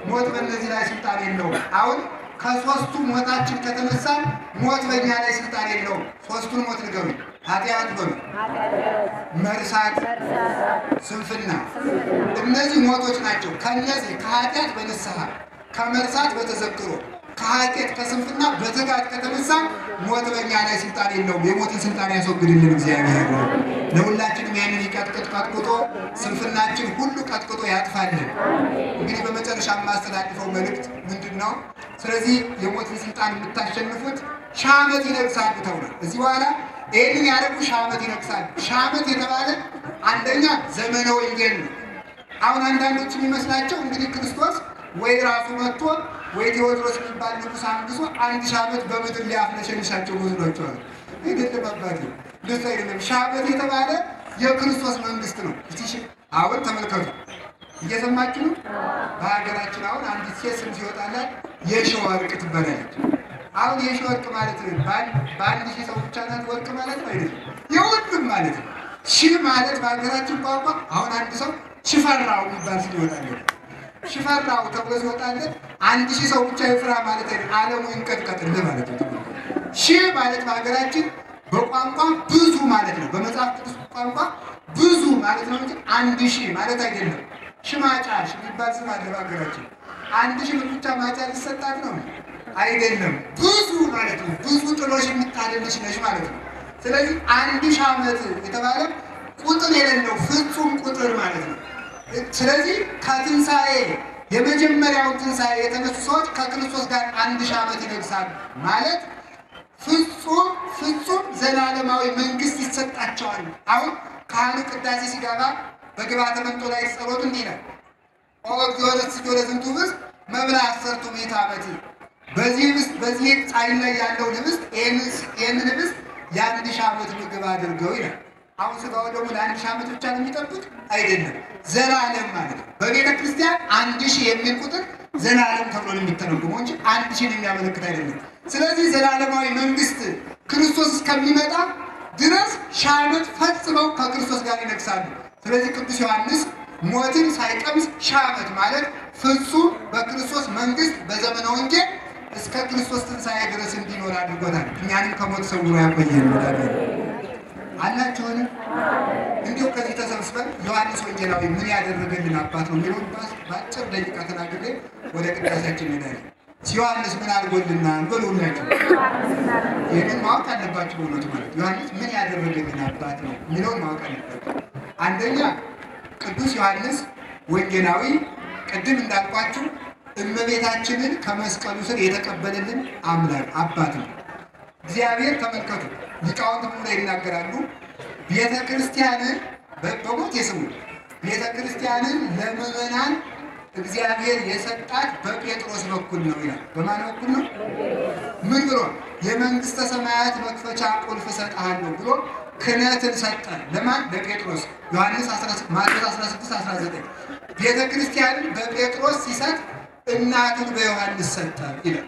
ሞት በእነዚህ ላይ ስልጣን የለውም። አሁን ከሶስቱ ሞታችን ከተነሳን ሞት በእኛ ላይ ስልጣን የለውም። ሶስቱን ሞት ንገሩ። ኃጢአት በሉ፣ መርሳት፣ ስንፍና። እነዚህ ሞቶች ናቸው። ከነዚህ ከኃጢአት በንስሐ ከመርሳት በተዘክሮ ከኃጢአት ከስንፍና በትጋት ከተነሳ ሞት በእኛ ላይ ስልጣን የለውም። የሞትን ስልጣን ያስወግድልን እግዚአብሔር ነው። ለሁላችንም ያንን ይቀጥቅጥ ቀጥቅጦ ስንፍናችን ሁሉ ቀጥቅጦ ያጥፋልን። እንግዲህ በመጨረሻ የማስተላልፈው መልእክት ምንድን ነው? ስለዚህ የሞትን ስልጣን የምታሸንፉት ሺህ ዓመት ይነግሳሉ ተብሏል። እዚህ በኋላ ይህንን ያደረጉ ሺህ ዓመት ይነግሳሉ። ሺህ ዓመት የተባለ አንደኛ ዘመነ ወንጌል ነው። አሁን አንዳንዶች የሚመስላቸው እንግዲህ ክርስቶስ ወይ ራሱ መጥቶ ወይ ቴዎድሮስ የሚባል ንጉሥ አንግሶ 1000 ዓመት በምድር ሊያፍነሸንሻቸው መስሏቸዋል። አይደለም አባቴ፣ እንደዛ አይደለም። ሺህ ዓመት የተባለ የክርስቶስ መንግስት ነው። አሁን ተመልከቱ፣ እየሰማችሁ ነው። በሀገራችን አሁን አንዲት ሴት ስም ሲወጣላት የሺወርቅ ትባላለች። አሁን የሺወርቅ ማለት በአንድ ሺህ ሰው ብቻ ናት ወርቅ ማለት ነው አይደለም፣ የሁሉም ማለት ነው። ሺህ ማለት በሀገራችን ቋንቋ አሁን አንድ ሰው ሽፈራው የሚባል ስም ይወጣለት፣ ሽፈራው ተብሎ ሲወጣለት 1000 ሰው ብቻ ይፍራ ማለት አይደለም፣ ዓለሙ ይንቀጥቀጥልህ ማለት ነው። ሺህ ማለት በሀገራችን በቋንቋ ብዙ ማለት ነው። በመጽሐፍ ቅዱስ ቋንቋ ብዙ ማለት ነው እንጂ 1000 ማለት አይደለም። ሽማጫሽ የሚባል ስም አለ በሀገራችን። 1000 ብቻ ማጫ ሊሰጣት ነው አይደለም፣ ብዙ ማለት ነው። ብዙ ጥሎሽ የምታደልሽ ነሽ ማለት ነው። ስለዚህ 1000 ዓመት የተባለ ቁጥር የሌለው ፍጹም ቁጥር ማለት ነው። ስለዚህ ከትንሣኤ የመጀመሪያውን ትንሣኤ የተነሱ ሰዎች ከክርስቶስ ጋር 1000 ዓመት ይነግሳሉ ማለት ፍጹም ዘላለማዊ መንግስት ይሰጣቸዋል። አሁን ካህኑ ቅዳሴ ሲገባ በግብአተ መንጦ ላይ ጸሎት እንዲህ ነው። ኦ እግዚኦ ለስጆ ለዝንቱ ህብስት መብልዐ 10 ምዕተ ዓመት። በዚህ ጻይል ላይ ያለው ህብስት ይህንን ህብስት የ1000 ዓመት ምግብ አድርገው ይላል። አሁን ስጋው ደግሞ ለ1000 ዓመት ብቻ ነው የሚጠብቅ አይደለም፣ ዘላለም ማለት ነው። በቤተ ክርስቲያን 1000 የሚል ቁጥር ዘላለም ተብሎ ነው የሚተረጎመው እንጂ 1000 የሚያመለክት አይደለም። ስለዚህ ዘላለማዊ መንግስት ክርስቶስ እስከሚመጣ ድረስ 1000 ዓመት ፈጽመው ከክርስቶስ ጋር ይነግሳሉ። ስለዚህ ቅዱስ ዮሐንስ ሞትን ሳይቀምስ 1000 ዓመት ማለት ፍጹም በክርስቶስ መንግስት በዘመነ ወንጌል እስከ ክርስቶስ ትንሣኤ ድረስ እንዲኖር አድርጎታል። እኛንም ከሞት ሰውሮ ያቆየን ወዳጆች አላችሁን? እንዲሁ ከዚህ ተሰብስበን ዮሐንስ ወንጌላዊ ምን ያደረገልን አባት ነው የሚለውን በአጭር ደቂቃ ተናግሬ ወደ ቅዳሴያችን እንሄዳለን። ዮሐንስ ምን አድርጎልናል በሉላችሁ። ይህንን ማወቅ አለባችሁ። በእውነቱ ማለት ዮሐንስ ምን ያደረገልን አባት ነው የሚለውን ማወቅ አለባችሁ። አንደኛ ቅዱስ ዮሐንስ ወንጌላዊ ቅድም እንዳልኳችሁ እመቤታችንን ከመስቀሉ ስር የተቀበለልን አምላክ አባት ነው። እግዚአብሔር ተመልከቱ፣ ሊቃውንት ምን ይናገራሉ? ቤተ ክርስቲያንን በሞት የስሙ ቤተ ክርስቲያንን ለምዕመናን እግዚአብሔር የሰጣት በጴጥሮስ በኩል ነው ይላል። በማን በኩል ነው? ምን ብሎ? የመንግስተ ሰማያት መክፈቻ ቁልፍ እሰጥሃለሁ ብሎ ክህነትን ሰጠ። ለማን? ለጴጥሮስ። ዮሐንስ 16 ማቴዎስ 16 19 ቤተ ክርስቲያንን በጴጥሮስ ሲሰጥ እናቱን በዮሐንስ ሰጠ ይላል።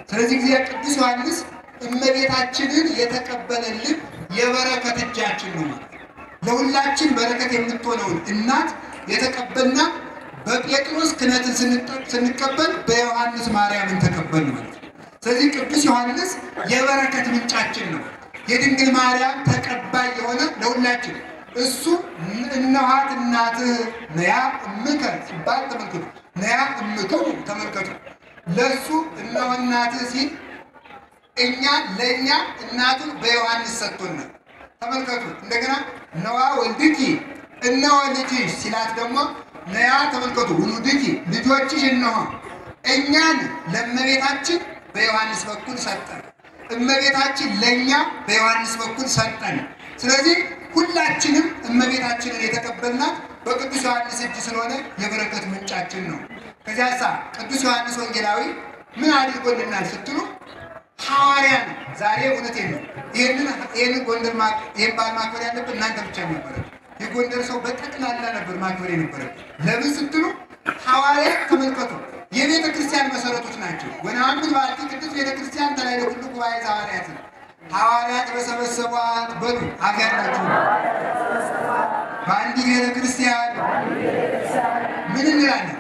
ስለዚህ ጊዜ ቅዱስ ዮሐንስ እመቤታችንን የተቀበለልን የበረከት እጃችን ነው ማለት ነው። ለሁላችን በረከት የምትሆነውን እናት የተቀበልና በጴጥሮስ ክህነትን ስንቀበል በዮሐንስ ማርያምን ተቀበል ማለት ነው። ስለዚህ ቅዱስ ዮሐንስ የበረከት ምንጫችን ነው። የድንግል ማርያም ተቀባይ የሆነ ለሁላችን እሱ እነኋት እናትህ ነያ እምከ ሲባል ተመልከቱ። ነያ እምከው ተመልከቱ። ለሱ እነሆ እናትህ ሲል ለእኛ እናቱን በዮሐንስ ሰጥቶናል። ተመልከቱ። እንደገና ነዋ ወልድኪ እነሆ ልጅሽ ሲላት ደግሞ ነያ ተመልከቱ ውሉድኪ ልጆችሽ እነሆ። እኛን ለእመቤታችን በዮሐንስ በኩል ሰጠን፣ እመቤታችን ለእኛ በዮሐንስ በኩል ሰጠን። ስለዚህ ሁላችንም እመቤታችንን የተቀበልናት በቅዱስ ዮሐንስ እጅ ስለሆነ የበረከት ምንጫችን ነው። ከዚያሳ ቅዱስ ዮሐንስ ወንጌላዊ ምን አድርጎልናል ስትሉ ሐዋርያ ነው። ዛሬ እውነቴን ነው። ይህንን ጎንደር ይህን በዓል ማክበር ያለብን እናንተ ብቻ ነበረ። የጎንደር ሰው በጠቅላላ ነበር ማክበር የነበረ። ለምን ስትሉ ሐዋርያት ተመልከቱ የቤተ ክርስቲያን መሰረቶች ናቸው። ወነአምን በአቲ ቅዱስ ቤተ ክርስቲያን ተላይ ለኩሉ ጉባኤ ሐዋርያት ሐዋርያት በሰበሰቧት በሉ አፍ ያላችሁ በአንዲት ቤተ ክርስቲያን ምን እንላለን?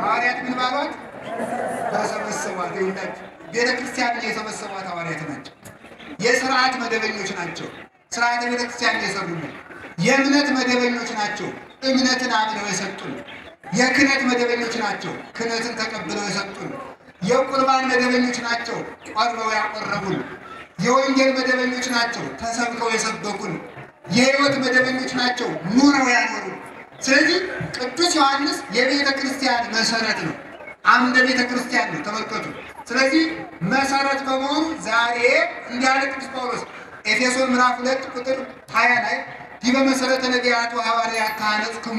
ሐዋርያት ምን ባሏት? በሰበሰቧት። ይሁላችሁ ቤተ ክርስቲያን የሰበሰቧት ሐዋርያት ናቸው። የሥርዓት መደበኞች ናቸው። ሥርዓተ ቤተ ክርስቲያን የሰሩልን የእምነት መደበኞች ናቸው። እምነትን አምነው የሰጡን። የክህነት መደበኞች ናቸው። ክህነትን ተቀብለው የሰጡን። የቁርባን መደበኞች ናቸው። ቆርበው ያቆረቡን። የወንጌል መደበኞች ናቸው። ተሰብከው የሰበኩን። የሕይወት መደበኞች ናቸው። ኑረው ያኖሩን። ስለዚህ ቅዱስ ዮሐንስ የቤተ ክርስቲያን መሰረት ነው። አምደ ቤተ ክርስቲያን ነው። ተመልከቱ። ስለዚህ መሰረት በመሆኑ ዛሬ እንዲህ ያለ ቅዱስ ጳውሎስ ኤፌሶን ምዕራፍ 2 ቁጥር 20 ላይ ዲበ መሰረተ ነቢያት ወሐዋርያት ታነጽክሙ፣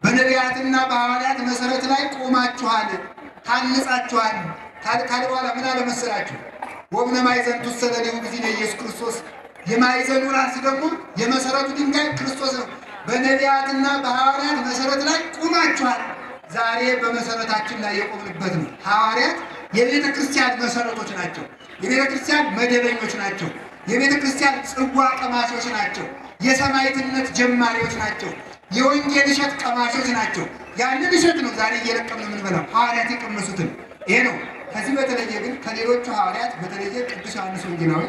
በነቢያትና በሐዋርያት መሰረት ላይ ቆማችኋል፣ ታንጻችኋል። ካለ በኋላ ምን አለ መሰላችሁ? ወብነ ማዕዘን ትሰለሉ ጊዜ ኢየሱስ ክርስቶስ። የማዕዘኑ ራስ ደግሞ የመሰረቱ ድንጋይ ክርስቶስ ነው። በነቢያትና በሐዋርያት መሰረት ላይ ቆማችኋል። ዛሬ በመሰረታችን ላይ የቆምንበት ነው። ሐዋርያት የቤተ ክርስቲያን መሰረቶች ናቸው። የቤተ ክርስቲያን መደበኞች ናቸው። የቤተ ክርስቲያን ጽዋ ቀማሾች ናቸው። የሰማዕትነት ጀማሪዎች ናቸው። የወንጌል እሸት ቀማሾች ናቸው። ያንን እሸት ነው ዛሬ እየለቀምን የምንበላው። ሐዋርያት የቀመሱትን ይሄ ነው። ከዚህ በተለየ ግን ከሌሎቹ ሐዋርያት በተለየ ቅዱስ ዮሐንስ ወንጌላዊ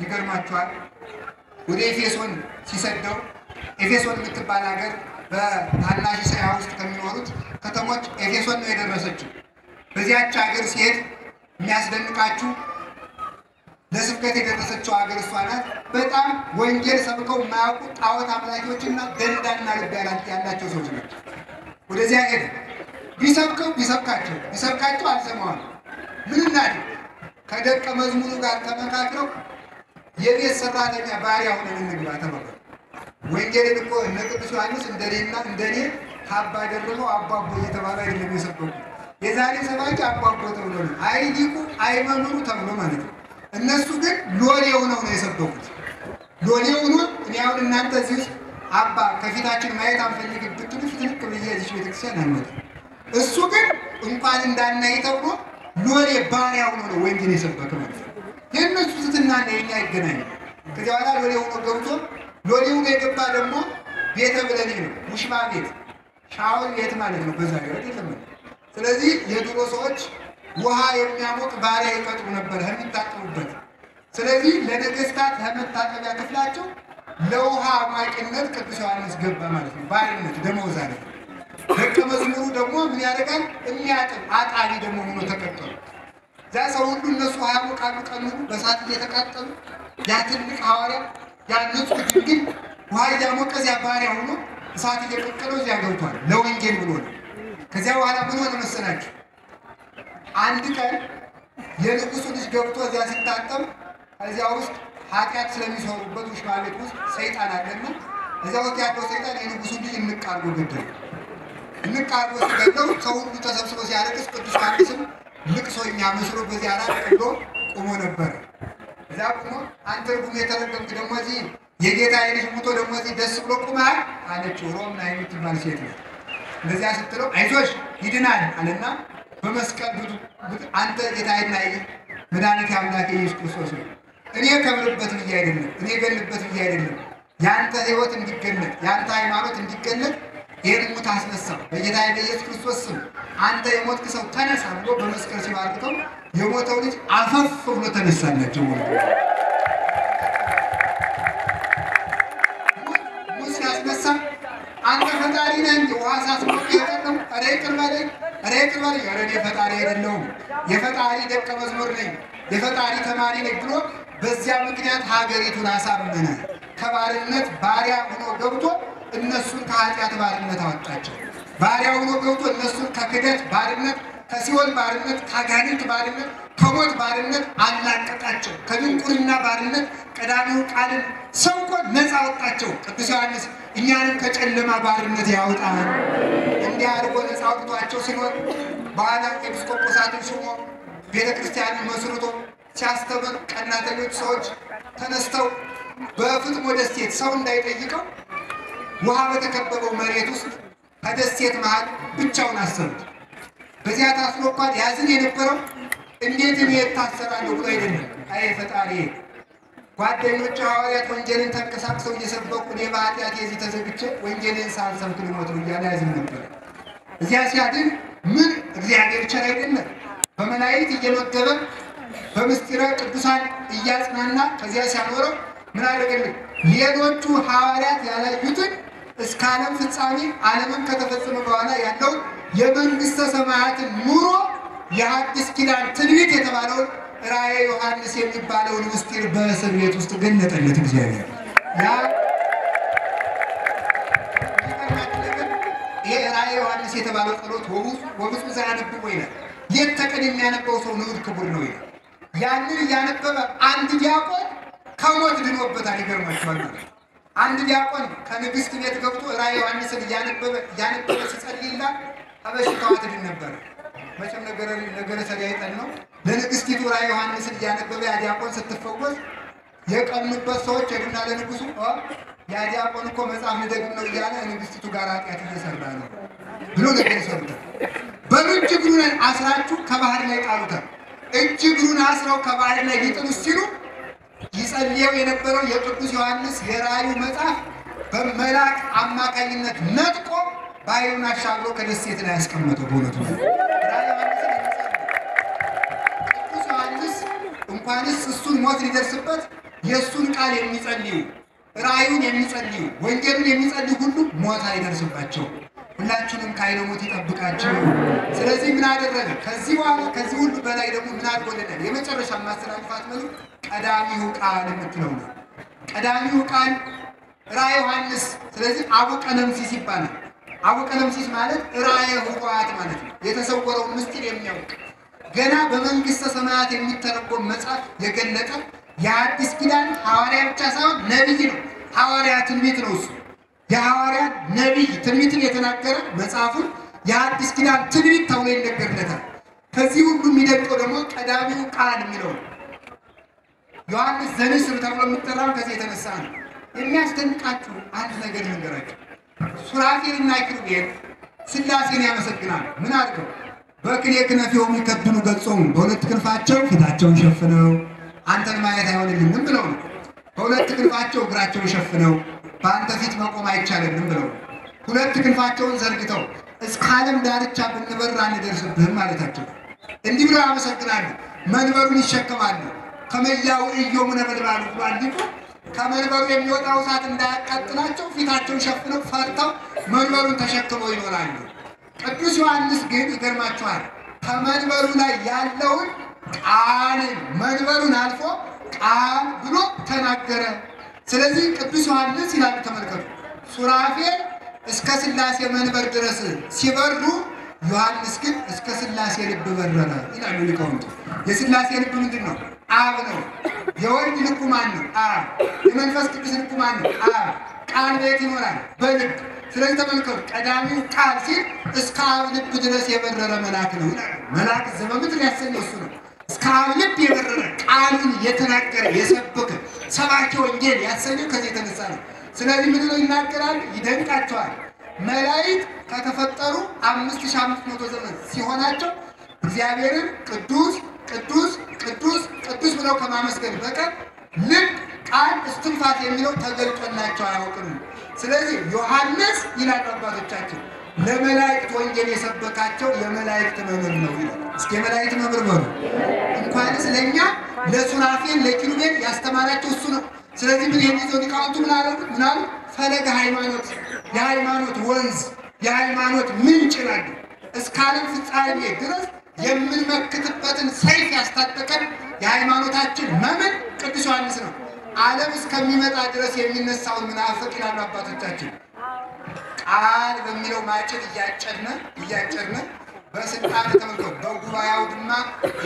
ይገርማችኋል። ወደ ኤፌሶን ሲሰደው ኤፌሶን የምትባል ሀገር በታናሽ እስያ ውስጥ ከሚኖሩት ከተሞች ኤፌሶን ነው የደረሰችው። በዚያች ሀገር ሲሄድ የሚያስደንቃችሁ ለስብከት የደረሰችው ሀገር እሷ ናት። በጣም ወንጌል ሰብከው የማያውቁ ጣዖት አምላኪዎችና ደንዳና ልብ ያላቸው ሰዎች ናቸው። ወደዚያ ሄደ። ቢሰብካቸው አልሰማዋል። ምን እናድርግ? ከደቀ መዝሙሩ ጋር ተመካክረው የቤት ሰራተኛ ባሪያ ሆነን እንግባ ተባባሉ። ወንጌልን እኮ እነ ቅዱስ ዮሐንስ እንደኔና እንደኔ ካባ ደርበው አባቦ እየተባለ አይደለም የሰበኩ። የዛሬ ሰባኪ አባቦ ተብሎ ነው፣ አይ ሊቁ አይ መምህሩ ተብሎ ማለት ነው። እነሱ ግን ሎሌ ሆነው ነው የሰበኩት። ሎሌ ሆኖ እኔ አሁን እናንተ እዚህ ውስጥ አባ ከፊታችን ማየት አንፈልግም ብትሉ ፍትልክ ብዬ እዚህ ቤተክርስቲያን አይመጣም። እሱ ግን እንኳን እንዳናይ ተብሎ ሎሌ ባሪያ ሆኖ ነው ወንጌል የሰበከ ማለት ነው። የእነሱ ትትና የኛ ይገናኝ። ከዚያ በኋላ ሎሌ ሆኖ ገብቶ ሎሌ ሆኖ የገባ ደግሞ ቤተ ብለኔ ነው፣ ውሽማ ቤት ሻወር ቤት ማለት ነው። በዛ ገር የለም። ስለዚህ የድሮ ሰዎች ውሃ የሚያሞቅ ባሪያ ይቀጥሩ ነበር የሚታጠቡበት። ስለዚህ ለነገስታት ከመታጠቢያ ክፍላቸው ለውሃ አሟቂነት ቅዱስ ዮሐንስ ገባ ማለት ነው። ባሪነት ደመወዝ አለ። ደቀ መዝሙሩ ደግሞ ምን ያደርጋል? የሚያጥብ አጣቢ ደግሞ ሆኖ ተቀጠሉ። ዛ ሰው ሁሉ እነሱ ውሃ ያሞቃሉ፣ ቀኑ በሳት እየተቃጠሉ ያ ትልቅ ሐዋርያ ያ ንጹሕ ድንግል ውሃ እያሞቀ እዚያ ባሪያ ሆኖ እሳት እየቀቀለው እዚያ ገብቷል ለወንጌል ብሎ ነው። ከዚያ በኋላ ምን ሆነ መሰላችሁ? አንድ ቀን የንጉሱ ልጅ ገብቶ እዚያ ሲታጠብ እዚያ ውስጥ ኃጢአት ስለሚሰሩበት ውሽማ ቤት ውስጥ ሰይጣን አለና እዚያ ውስጥ ያለው ሰይጣን የንጉሱ ልጅ እንቃርጎ ገደለው። እንቃርጎ ሲገደለው ሰው ሁሉ ተሰብስቦ ሲያለቅስ ቅዱስ ዮሐንስም ልቅሶኛ መስሎ በዚያ ላይ ብሎ ቆሞ ነበር። እዚያ ቆሞ አንተ ርጉም የተረገምክ ደግሞ እዚህ የጌታ ልጅ ሞቶ ደግሞ እዚህ ደስ ብሎ ቆመሃል አለችው። ሮምና የምትባል ሴት ነው። እንደዚያ ስትለው አይዞሽ ይድናል አለና በመስቀል አንተ ጌታዬና መድኃኒቴ አምላኬ ኢየሱስ ክርስቶስ እኔ ከብርበት ብዬ አይደለም እኔ ገልበት ብዬ አይደለም ያንተ ሕይወት እንዲገለጥ ያንተ ሃይማኖት እንዲገለጥ ይሄን ሙት አስነሳው በጌታዬ በኢየሱስ ክርስቶስ ስም አንተ የሞትክ ሰው ተነሳ ብሎ በመስቀል ሲባርከው የሞተው ልጅ አፈፍ ብሎ ተነሳላቸው ሙት ሲያስነሳ አንተ ፈጣሪ ነህ ዋሳስ ነው ይሄው አሬ ቅርባለኝ አሬ ፈጣሪ አይደለም የፈጣሪ ደቀ መዝሙር ነኝ የፈጣሪ ተማሪ ነኝ ብሎ በዚያ ምክንያት ሀገሪቱን አሳመነ ከባርነት ባሪያ ሆኖ ገብቶ እነሱን ከኃጢአት ባርነት አወጣቸው ባሪያ ሆኖ ገብቶ እነሱን ከክደት ባርነት ከሲኦል ባርነት ከአጋንንት ባርነት ከሞት ባርነት አላቀቃቸው ከድንቁርና ባርነት ቀዳሚው ቃልን ሰውቆ ነፃ አወጣቸው ቅዱስ ዮሐንስ እኛንም ከጨለማ ባርነት ያወጣል እንዲህ አድርጎ ነፃ አውጥቷቸው ሲኖር በኋላ ኤጲስቆጶሳትን ሹሞ ቤተክርስቲያንን መስርቶ ሲያስተምር ቀናተኞች ሰዎች ተነስተው በፍጥሞ ደሴት ሰው እንዳይጠይቀው ውሃ በተከበበው መሬት ውስጥ ከደሴት መሃል ብቻውን አሰሩት በዚያ ታስሮ እንኳን ያዝን የነበረው እንዴት እኔ እታሰራለሁ ብሎ አይደለም አይ ፈጣሪ ጓደኞቹ ሐዋርያት ወንጌልን ተንቀሳቅሰው እየሰበኩ እኔ በኃጢአቴ እዚህ ተዘግቼ ወንጌልን ሳልሰብክ ልሞት ነው እያለ ያዝን ነበር እዚያ ሲያድን ምን እግዚአብሔር ቸር አይደለም በመላእክት እየመገበ በምስጢረ ቅዱሳን እያጽናና ከዚያ ሲያኖረው ምን አደረገልን ሌሎቹ ሐዋርያት ያላዩትን እስከ ዓለም ፍጻሜ ዓለምን ከተፈጸመ በኋላ ያለው የመንግስተ ሰማያትን ኑሮ የሐዲስ ኪዳን ትንቢት የተባለው ራእየ ዮሐንስ የሚባለውን ምስጢር በእስር ቤት ውስጥ ገለጠለት እግዚአብሔር ያ ይሄ ራእየ ዮሐንስ የተባለው ጸሎት ወብፁ ዘያነብብ ይላል የተቀን የሚያነበው ሰው ንዑድ ክቡር ነው ይላል ያንን ያነበበ አንድ ዲያቆን ከሞት ድኖበታል ይገርማችኋል አንድ ዲያቆን ከንግስት ቤት ገብቶ ራእየ ዮሐንስን ያነበበ ሲጸልይላት አበሽታው ትድን ነበር መቼም ነገረ ሰጋይጠን ነው ለንግስቲቱ ራእየ ዮሐንስን ያነበበ ያ ዲያቆን ስትፈወስ የቀኑበት ሰዎች ሄዱና ለንጉሱ ያ ዲያቆን እኮ መጽሐፍ ልደግም ነው እያለ ንግስቲቱ ጋር ኃጢአት እየሰራ ነው ብሎ ነገር ሰሩታል በእጅ እግሩን አስራችሁ ከባህር ላይ ጣሉታል እጅ እግሩን አስረው ከባህር ላይ ሊጥሉ ሲሉ ይጸልየው የነበረው የቅዱስ ዮሐንስ የራእዩ መጽሐፍ በመላክ አማካኝነት ነጥቆ ባይሩን አሻግሮ ከደሴት ላይ ያስቀመጠው በእውነቱ ቅዱስ ዮሐንስ እንኳንስ እሱን ሞት ሊደርስበት የእሱን ቃል የሚጸልዩ ራእዩን የሚጸልዩ ወንጌልን የሚጸልዩ ሁሉ ሞት አይደርስባቸው ሁላችንም ከዓይነ ሞት ይጠብቃቸው ስለዚህ ምን አደረገ ከዚህ በኋላ ከዚህ ሁሉ በላይ ደግሞ ምን አድርጎልናል የመጨረሻ ማስተላለፋት ማለት ቀዳሚው ቃል የምትለው ነው ቀዳሚው ቃል ራእየ ዮሐንስ ስለዚህ አቡቀለምሲስ ይባላል አቡቀለምሲስ ማለት ራእየ ኅቡዓት ማለት ነው የተሰወረውን ምስጢር የሚያውቅ ገና በመንግስተ ሰማያት የሚተረጎም መጽሐፍ የገለጠ የአዲስ ኪዳን ሐዋርያ ብቻ ሳይሆን ነብይ ነው ሐዋርያ ትንቢት ነው እሱ የሐዋርያት ነብይ ትንቢትን የተናገረ መጽሐፉን የአዲስ ኪዳን ትንቢት ተብሎ ይነገርለታል ከዚህ ሁሉ የሚደንቀው ደግሞ ቀዳሚው ቃል የሚለው ዮሐንስ ዘንስር ተብሎ የሚጠራው ከዚህ የተነሳ ነው የሚያስደንቃችሁ አንድ ነገር ልንገራችሁ ሱራፌልና ኪሩቤል ሥላሴን ያመሰግናሉ ምን አድርገው በክሌ ክነፊሆሙ ይከድኑ ገጾሙ በሁለት ክንፋቸው ፊታቸውን ሸፍነው አንተን ማየት አይሆንልንም ብለው ነው በሁለት ክንፋቸው እግራቸውን ሸፍነው በአንተ ፊት መቆም አይቻለንም ብለው ሁለት ክንፋቸውን ዘርግተው እስከ ዓለም ዳርቻ ብንበር አንደርስብህም ማለታቸው እንዲህ ብለው ያመሰግናሉ መንበሩን ይሸከማሉ ከመያው ኢዮሙ ነበልባሉ ባንዲቁ ከመንበሩ የሚወጣው እሳት እንዳያቃጥላቸው ፊታቸውን ሸፍነው ፈርተው መንበሩን ተሸክመው ይኖራሉ ቅዱስ ዮሐንስ ግን ይገርማችኋል ከመንበሩ ላይ ያለውን ቃል መንበሩን አልፎ ቃል ብሎ ተናገረ ስለዚህ ቅዱስ ዮሐንስ ይላል ተመልከቱ ሱራፌል እስከ ሥላሴ መንበር ድረስ ሲበሩ ዮሐንስ ግን እስከ ሥላሴ ልብ በረረ ይላሉ ሊቃውንቱ የሥላሴ ልብ ምንድነው አብ ነው የወልድ ልቡ ማን ነው አብ የመንፈስ ቅዱስ ልቡ ማን ነው አብ ቃል ቤት ይኖራል በልብ ስለዚህ ተመልከቱ ቀዳሚው ቃል ሲል እስከ አብ ልብ ድረስ የበረረ መልአክ ነው ይላሉ መልአክ ዘበምድር ያሰኘው እሱ ነው እስከ አብ ልብ የበረረ ቃሉን የተናገረ የሰበከ ሰባኪ ወንጌል ያሰኘው ከዚህ የተነሳ ነው ስለዚህ ምን ነው ይናገራል ይደንቃቸዋል መላእክት ከተፈጠሩ 5500 ዘመን ሲሆናቸው እግዚአብሔርን ቅዱስ ቅዱስ ቅዱስ ቅዱስ ብለው ከማመስገን በቀር ልብ ቃል እስትንፋስ የሚለው ተገልጦላቸው አያውቅም። ስለዚህ ዮሐንስ ይላል አባቶቻችን ለመላእክት ወንጌል የሰበካቸው የመላእክት መምህር ነው ይላል። እስኪ የመላእክት መምህር ነው እንኳንስ ለኛ ለሱራፌል ለኪሩቤል ያስተማራቸው እሱ ነው። ስለዚህ ምን የሚዘው ሊቃውንቱ ምን አሉ? ፈለገ ሃይማኖት የሃይማኖት ወንዝ የሃይማኖት ምንጭ ነው። እስከ ዓለም ፍጻሜ ድረስ የምንመክትበትን ሰይፍ ያስታጠቀን የሃይማኖታችን መምህር ቅዱስ ዮሐንስ ነው። ዓለም እስከሚመጣ ድረስ የሚነሳውን መናፍቅ ይላሉ አባቶቻችን ቃል በሚለው ማጭድ እያጨድነ በስልጣን ተመልከው በጉባኤው ድማ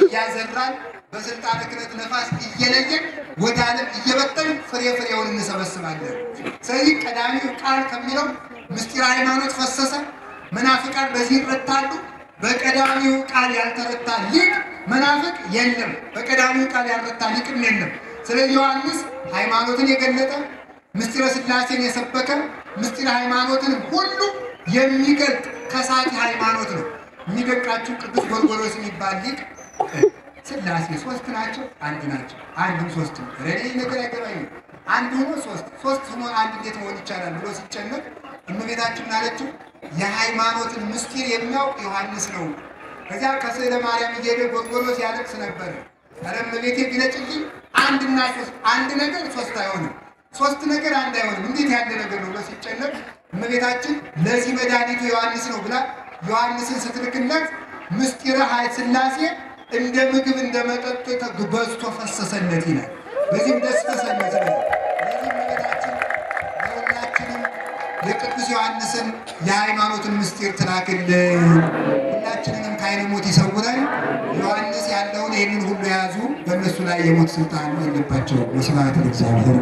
እያዘራን በስልጣን ክህነት ነፋስ እየለየን ወደ ዓለም እየበተን ፍሬውን እንሰበስባለን። ስለዚህ ቀዳሚው ቃል ከሚለው ምስጢር ሃይማኖት ፈሰሰ። መናፍቃን በዚህ ይረታሉ። በቀዳሚው ቃል ያልተረታ ሊቅ መናፍቅ የለም። በቀዳሚው ቃል ያልተረታ ሊቅም የለም። ስለዚህ ዮሐንስ ሃይማኖትን የገለጠ ምስጢረ ሥላሴን የሰበከ ምስጢረ ሃይማኖትን ሁሉ የሚገልጥ ከሳቲ ሃይማኖት ነው። የሚደንቃችሁ ቅዱስ ጎርጎርዮስ የሚባል ሊቅ ሥላሴ ሶስት ናቸው አንድ ናቸው አንድም ሶስት ነው ረኔ ነገር አይገባኝም አንድ ሆኖ ሶስት ሆኖ አንድ እንዴት መሆን ይቻላል ብሎ ሲጨነቅ እመቤታችን አለችው የሃይማኖትን ምስጢር የሚያውቅ ዮሐንስ ነው። ከዚያ ከስዕለ ማርያም እየሄደ ጎርጎርዮስ ያለቅስ ነበር። ኧረ እመቤቴ ግለጭልኝ አንድና ሶስት አንድ ነገር ሶስት አይሆንም ሶስት ነገር አንድ አይሆንም እንዴት ያለ ነገር ነው ብሎ ሲጨነቅ እመቤታችን ለዚህ መድኃኒቱ ዮሐንስ ነው ብላ ዮሐንስን ስትልክለት ምስጢረ ሥላሴ እንደ ምግብ እንደ መጠጥ ተግበዝቶ ፈሰሰለት ይላል። በዚህም ደስ ተሰኘች። ለዚህ እመቤታችን ለሁላችንም የቅዱስ ዮሐንስን የሃይማኖትን ምስጢር ትላክልን። ሁላችንንም ከዓይነ ሞት ይሰውረን። ዮሐንስ ያለውን ይህንን ሁሉ የያዙ በእነሱ ላይ የሞት ስልጣን የለባቸውም። ወስብሐት ለእግዚአብሔር።